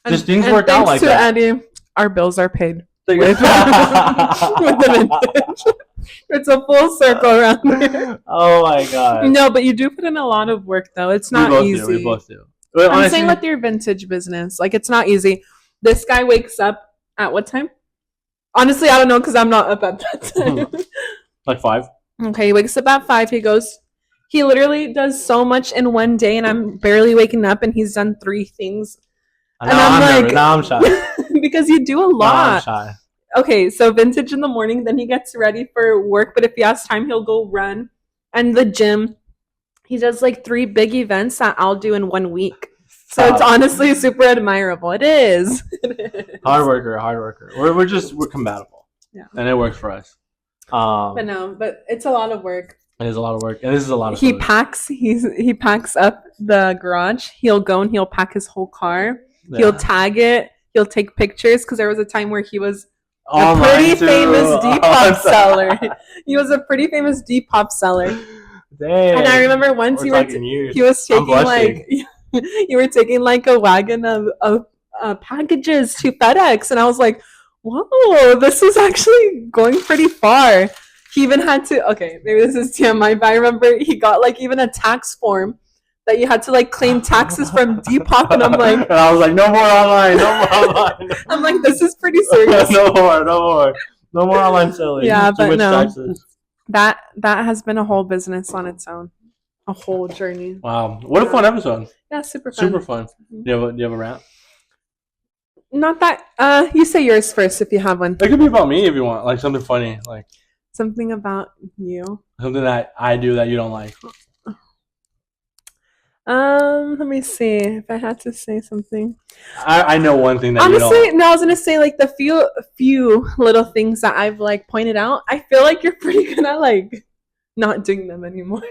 Just things work out like that. Thanks to Andy, our bills are paid. With the vintage. It's a full circle around here. Oh my god. No, but you do put in a lot of work though. It's not easy. We both do. But I'm saying with your vintage business, like it's not easy. This guy wakes up at what time? Honestly, I don't know because I'm not up at that time. Like 5. Okay, he wakes up at 5. He literally does so much in one day, and I'm barely waking up, and he's done 3 things. And I'm shy. Because you do a lot. No, I'm shy. Okay, so vintage in the morning, then he gets ready for work, but if he has time, he'll go run. And the gym, he does like 3 big events that I'll do in 1 week. So it's honestly super admirable. It is. Hard worker. We're compatible. Yeah. And it works for us. But it's a lot of work. It is a lot of work. And this is a lot of He packs up the garage. He'll go and he'll pack his whole car. Yeah. He'll tag it. He'll take pictures, because there was a time where he was a pretty famous Depop seller. He was a pretty famous Depop seller. Dang. And I remember once he was taking like you were taking like a wagon of packages to FedEx, and I was like, whoa, this is actually going pretty far. He even had to, okay, maybe this is TMI, but I remember he got like even a tax form that you had to like claim taxes from Depop, and I'm like, and I was like, no more online. I'm like, this is pretty serious. No more online selling. Yeah, but no, taxes. That has been a whole business on its own, a whole journey. Wow, what a fun episode. Yeah, super fun. Mm-hmm. Do you have a rant? Not that. You say yours first if you have one. It could be about me if you want, like something funny, like something about you. Something that I do that you don't like. Let me see if I had to say something. I know one thing that honestly, you don't. No, I was gonna say like the few little things that I've like pointed out. I feel like you're pretty good at like not doing them anymore.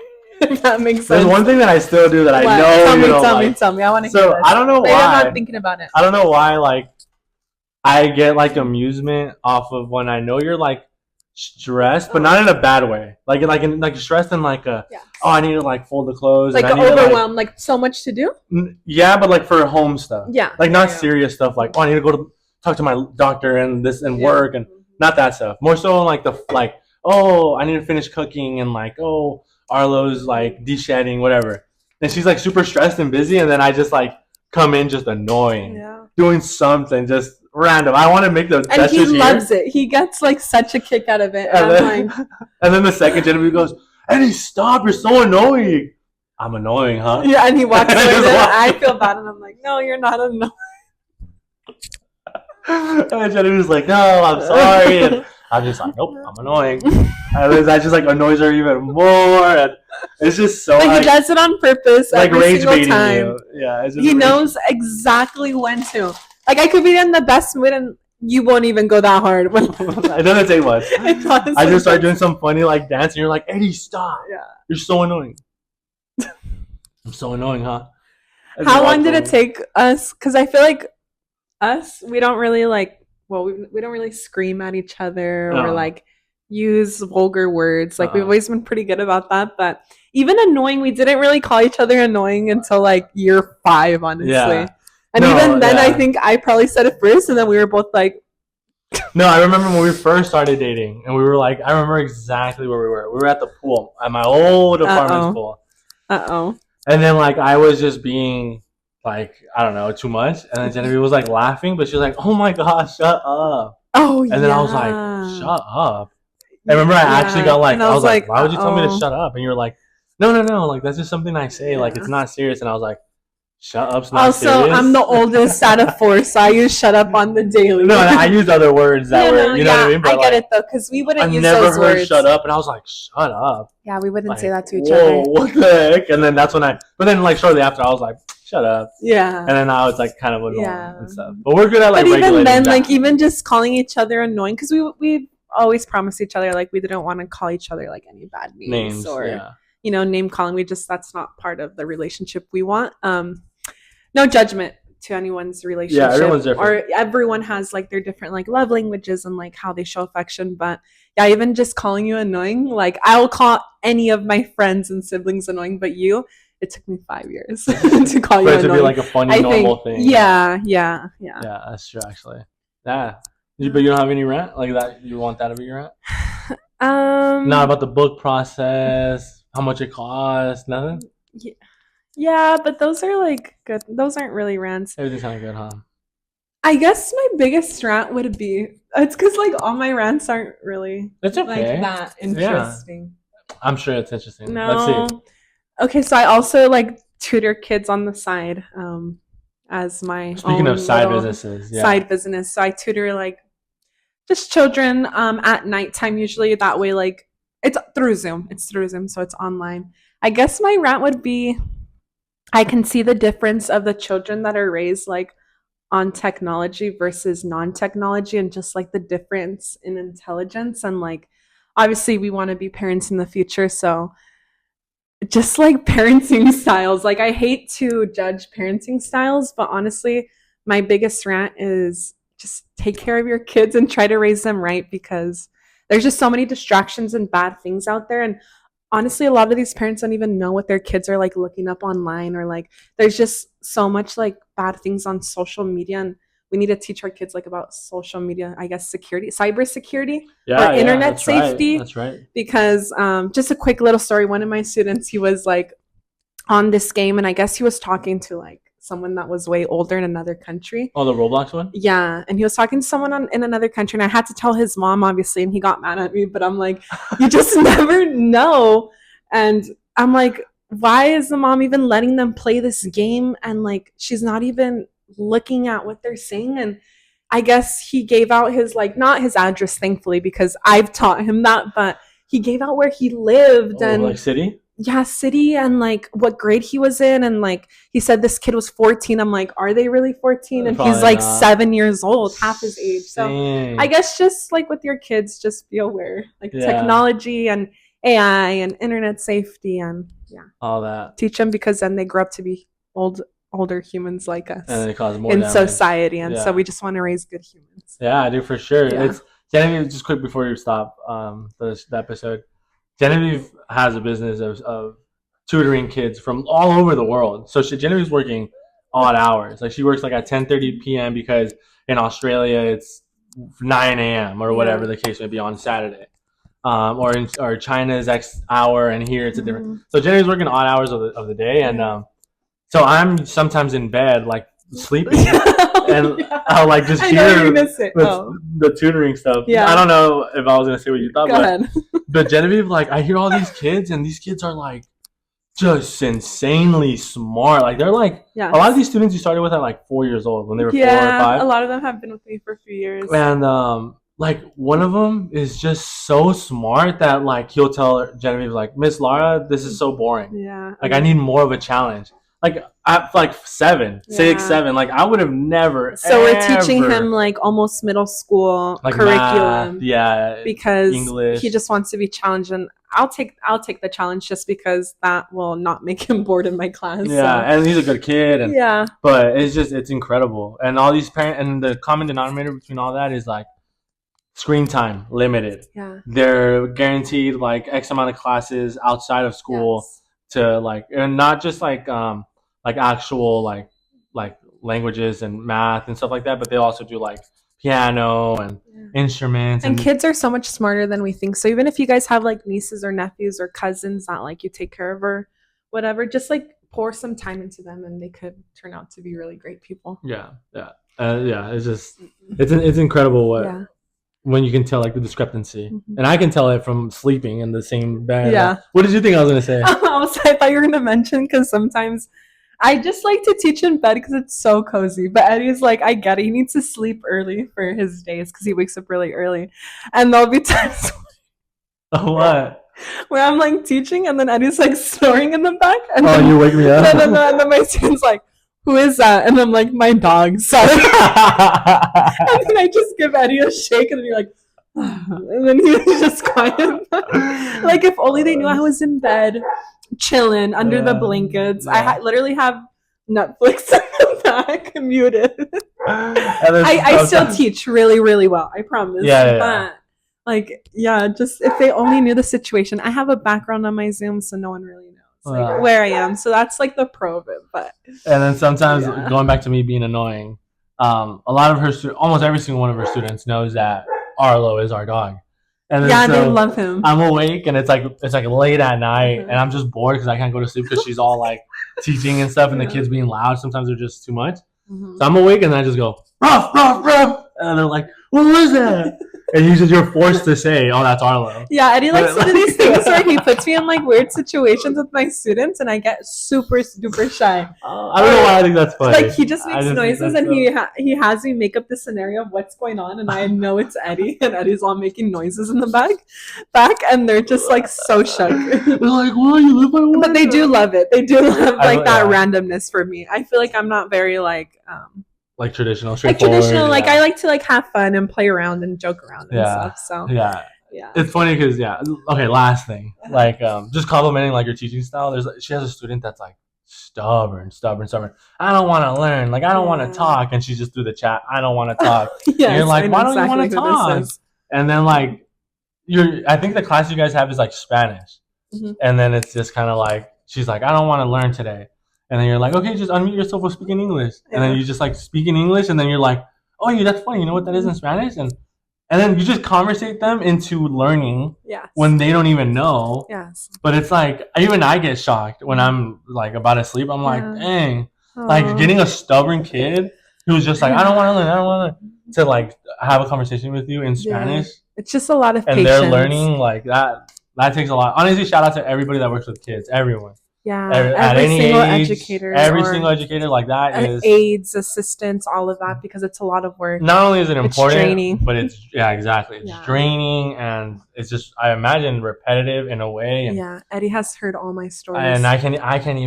If that makes sense. There's one thing that I still do that I know you don't like. Tell me. I want to hear this. I don't know why. I'm not thinking about it. I don't know why. Like, I get like amusement off of when I know you're like stressed, but not in a bad way. Like stressed in like a I need to like fold the clothes. Like overwhelmed, like so much to do. Yeah, but like for home stuff. Yeah. Like not serious stuff. Like I need to go to talk to my doctor and this and work and not that stuff. More so like I need to finish cooking and like Arlo's like de-shedding whatever. And she's like super stressed and busy, and then I just like come in just annoying, doing something just random. I want to make those gestures here. And he loves it. He gets like such a kick out of it. And then the second Genevieve goes, Eddie, stop! You're so annoying. I'm annoying, huh? Yeah, and he walks away. I feel bad, and I'm like, no, you're not annoying. And Genevieve's like, no, I'm sorry. And I'm just like, nope, I'm annoying. And then that just like annoys her even more. And it's just so like he does it on purpose like every single time. You. Yeah, it's just he knows exactly when to. Like I could be in the best mood and you won't even go that hard. It doesn't take much. I just start doing some funny like dance, and you're like, Eddie, stop! Yeah, you're so annoying. I'm so annoying, huh? How long did it take us? Because I feel like we don't really like. Well, we don't really scream at each other or like use vulgar words. Like we've always been pretty good about that. But even annoying, we didn't really call each other annoying until like year 5, honestly. Yeah. And even then, I think I probably said it first, and then we were both like. No, I remember when we first started dating, and we were like, I remember exactly where we were. We were at the pool, at my old apartment's pool. And then like I was just being like, I don't know, too much. And then Genevieve was like laughing, but she was like, oh my gosh, shut up. Oh, and then I was like, shut up. I remember I actually got like, I was like, why would you tell me to shut up? And you were like, no, like that's just something I say. Like it's not serious. And I was like, shut up's not serious. I'm the oldest out of 4, so I use shut up on the daily. No, I used other words that were, you know what I mean? But I get it though, because we wouldn't use those words. I never heard shut up, and I was like, shut up. Yeah, we wouldn't say that to each other. Whoa, what the heck? And then that's when but then like shortly after, I was like, shut up. Yeah. And then now it's like kind of annoying and stuff. But we're good at like regulating even then, that. like even just calling each other annoying, because we always promised each other like we didn't want to call each other like any bad names or name calling. That's not part of the relationship we want. No judgment to anyone's relationship. Yeah, everyone's different. Or everyone has like their different like love languages and like how they show affection. But yeah, even just calling you annoying, like I will call any of my friends and siblings annoying, but you, it took me 5 years to call you annoying. To be like a funny, normal thing. Yeah. Yeah, that's true actually. Yeah. But you don't have any rant like that? You want that to be your rant? Not about the book process, how much it costs, nothing? Yeah, but those are like good. Those aren't really rants. Everything's kind of good, huh? I guess my biggest rant would be it's because like all my rants aren't really like that interesting. Yeah. I'm sure it's interesting. No. Let's see. Okay, so I also like tutor kids on the side as my speaking of side businesses. Yeah. Side business. So I tutor like just children at nighttime usually. That way, like it's through Zoom. So it's online. I guess my rant would be I can see the difference of the children that are raised like on technology versus non-technology, and just like the difference in intelligence. And like obviously we want to be parents in the future, so just like parenting styles, like I hate to judge parenting styles, but honestly my biggest rant is just take care of your kids and try to raise them right, because there's just so many distractions and bad things out there. And honestly, a lot of these parents don't even know what their kids are like looking up online, or like there's just so much like bad things on social media, and we need to teach our kids like about social media, I guess, security, cyber security, or internet safety. That's right. Because just a quick little story, one of my students, he was like on this game, and I guess he was talking to like someone that was way older in another country. Oh, the Roblox one? Yeah, and he was talking to someone in another country, and I had to tell his mom, obviously, and he got mad at me, but I'm like, you just never know. And I'm like, why is the mom even letting them play this game? And like, she's not even looking at what they're saying. And I guess he gave out his, like, not his address, thankfully, because I've taught him that, but he gave out where he lived. And like city? Yeah, city, and like what grade he was in. And like he said this kid was 14. I'm like, are they really 14? And probably he's like not. 7 years old, half his age. So Dang. I guess just like with your kids, just be aware, like technology and AI and internet safety, and all that. Teach them, because then they grow up to be older humans like us and it causes more in damage. Society. And so we just want to raise good humans. Yeah, I do, for sure. Yeah. Genevieve, just quick before you stop the episode, Genevieve has a business of tutoring kids from all over the world. So Genevieve's working odd hours. Like she works like at 10:30 p.m. because in Australia it's 9 a.m. or whatever the case may be on Saturday. Or China's X hour, and here it's a different. So Jenny's working odd hours of the day, and so I'm sometimes in bed like sleeping, and I'll like just hear the tutoring stuff. Yeah. I don't know if I was gonna say what you thought, but Genevieve, like I hear all these kids, and these kids are like just insanely smart. Like they're like a lot of these students you started with at like 4 years old when they were 4 or 5. A lot of them have been with me for a few years, and like one of them is just so smart that like he'll tell Genevieve like, Miss Lara, this is so boring. Yeah. Like I need more of a challenge. Like at like 7, 6, 7, like I would have never. So we're teaching him like almost middle school like curriculum. Math, because English. He just wants to be challenged, and I'll take the challenge just because that will not make him bored in my class. Yeah, and he's a good kid. And, but it's incredible, and all these parents, and the common denominator between all that is like. Screen time limited. Yeah, they're guaranteed like X amount of classes outside of school to like, and not just like actual like languages and math and stuff like that, but they also do like piano and instruments. And kids are so much smarter than we think. So even if you guys have like nieces or nephews or cousins that like you take care of or whatever, just like pour some time into them, and they could turn out to be really great people. Yeah. It's just it's incredible what. Yeah. When you can tell like the discrepancy, and I can tell it from sleeping in the same bed. Yeah. Like, what did you think I was gonna say? I thought you were gonna mention, because sometimes I just like to teach in bed because it's so cozy. But Eddie's like, I get it. He needs to sleep early for his days because he wakes up really early, and there'll be times. What? Where I'm like teaching, and then Eddie's like snoring in the back. And you wake me up. And then my student's like, who is that? And I'm like, my dog. Sorry. And then I just give Eddie a shake, and then you're like, and then he's just quiet. Like if only they knew I was in bed, chilling under the blankets. I literally have Netflix in the back, muted. I still teach really, really well. I promise. But just if they only knew the situation. I have a background on my Zoom, so no one really knows. Like where I am, so that's like the pro of it. But and then sometimes going back to me being annoying, a lot of her almost every single one of her students knows that Arlo is our dog, and then they love him. I'm awake, and it's like late at night, and I'm just bored because I can't go to sleep because she's all like teaching and stuff, and the kids being loud. Sometimes they're just too much. So I'm awake, and I just go ruff ruff ruff, and they're like, "What was that?" And you're forced to say, "Oh, that's Arlo." Yeah, Eddie likes to do these things where he puts me in like weird situations with my students, and I get super duper shy. I don't know why I think that's funny. Like he just makes noises, and he has me make up the scenario of what's going on, and I know it's Eddie, and Eddie's all making noises in the back, and they're just like so shook. They're like, "Why you live by one?" But they do love it. They do love like that randomness for me. I feel like I'm not very like traditional, like I like to like have fun and play around and joke around and stuff. So yeah, it's funny because okay, last thing, like just complimenting like your teaching style. She has a student that's like stubborn. I don't want to learn, like I don't want to talk, and she's just through the chat, I don't want to talk. And you're like, why don't you want to talk? And then like I think the class you guys have is like Spanish, and then it's just kind of like she's like, I don't want to learn today. And then you're like, okay, just unmute yourself or speak in English. And then you just like speak in English, and then you're like, oh, yeah, that's funny. You know what that is in Spanish? And then you just conversate them into learning when they don't even know. Yes. But it's like, even I get shocked when I'm like about to sleep. I'm like, dang. Like getting a stubborn kid who's just like, I don't want to learn. To like have a conversation with you in Spanish. It's just a lot of patience. And they're learning like that. That takes a lot. Honestly, shout out to everybody that works with kids. Everyone. Yeah, every single educator. Every single educator like that is aides, assistants, all of that, because it's a lot of work. Not only is it important, it's draining. But it's exactly. It's draining, and it's just, I imagine, repetitive in a way. And, Eddie has heard all my stories, and I can't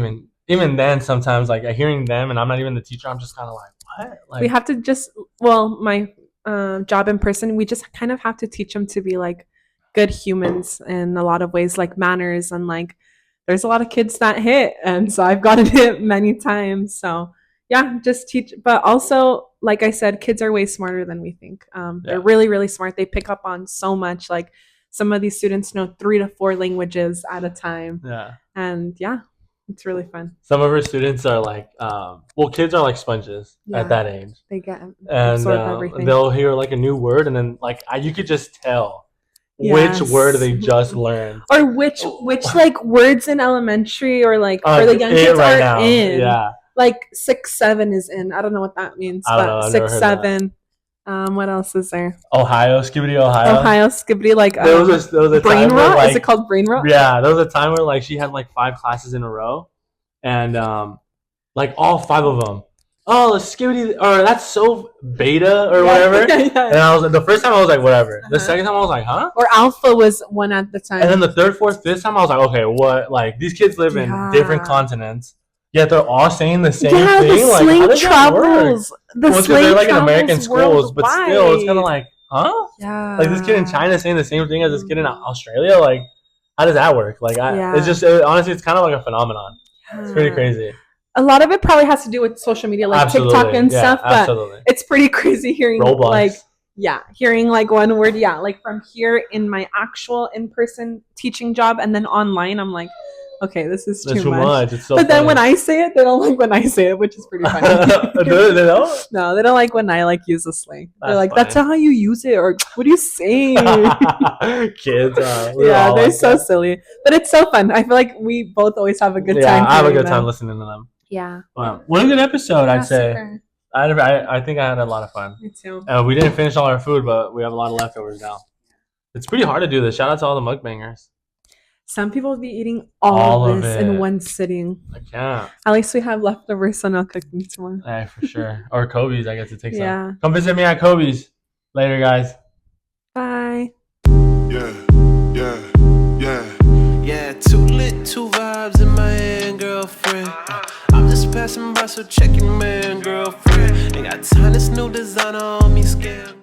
even then sometimes like hearing them, and I'm not even the teacher. I'm just kind of like, what? Like, we have to just my job in person. We just kind of have to teach them to be like good humans in a lot of ways, like manners, and like. There's a lot of kids that hit, and so I've gotten hit many times. So yeah, just teach. But also, like I said, kids are way smarter than we think. They're really, really smart. They pick up on so much. Like some of these students know 3 to 4 languages at a time. Yeah. And yeah, it's really fun. Some of our students are like, kids are like sponges at that age. They get and absorb everything. They'll hear like a new word, and then like you could just tell Yes. which word they just learned, or which like words in elementary or like for the young kids right are now. in. Yeah. Like 6, 7 is in. I don't know what that means, but 6, 7. What else is there? Ohio, Skibbity, Ohio. Ohio, Skibbity, like there was a brain time where, rot. like, Is it called brain rot? Yeah, there was a time where like she had like 5 classes in a row, and like all 5 of them. Oh, Skibbity, or that's so beta or whatever. Yeah. And I was the first time I was like, whatever. The second time I was like, huh? Or Alpha was one at the time. And then the 3rd, 4th, 5th time I was like, okay, what? Like these kids live in different continents, yet they're all saying the same thing. The slang like, travels. Because they're like in American schools, but still, it's kind of like, huh? Yeah. Like this kid in China saying the same thing as this kid in Australia. Like, how does that work? Like, it's just honestly, it's kind of like a phenomenon. It's pretty crazy. A lot of it probably has to do with social media, like TikTok and stuff. But it's pretty crazy hearing Roblox. hearing like one word. Yeah, like from here in my actual in-person teaching job, and then online, I'm like, okay, this is too much. It's so but then when I say it, they don't like when I say it, which is pretty funny. They don't? No, they don't like when I like use a slang. They're like, funny. that's not how you use it, or what are you saying? Kids, yeah, they're like so silly, but it's so fun. I feel like we both always have a good time. Yeah, I have a good time listening to them. Yeah. Wow. What a good episode, I'd say. Super. I think I had a lot of fun. Me too. We didn't finish all our food, but we have a lot of leftovers now. It's pretty hard to do this. Shout out to all the mukbangers. Some people will be eating all of this in one sitting. I can't. At least we have leftovers, so no cooking tomorrow. Yeah, for sure. Or Kobe's, I get to take some. Yeah. Come visit me at Kobe's. Later, guys. Bye. Yeah, too lit, 2 vibes in my hand, girlfriend. I'm just passing by, so check your man, girlfriend. Ain't got time, this new designer on me, scam.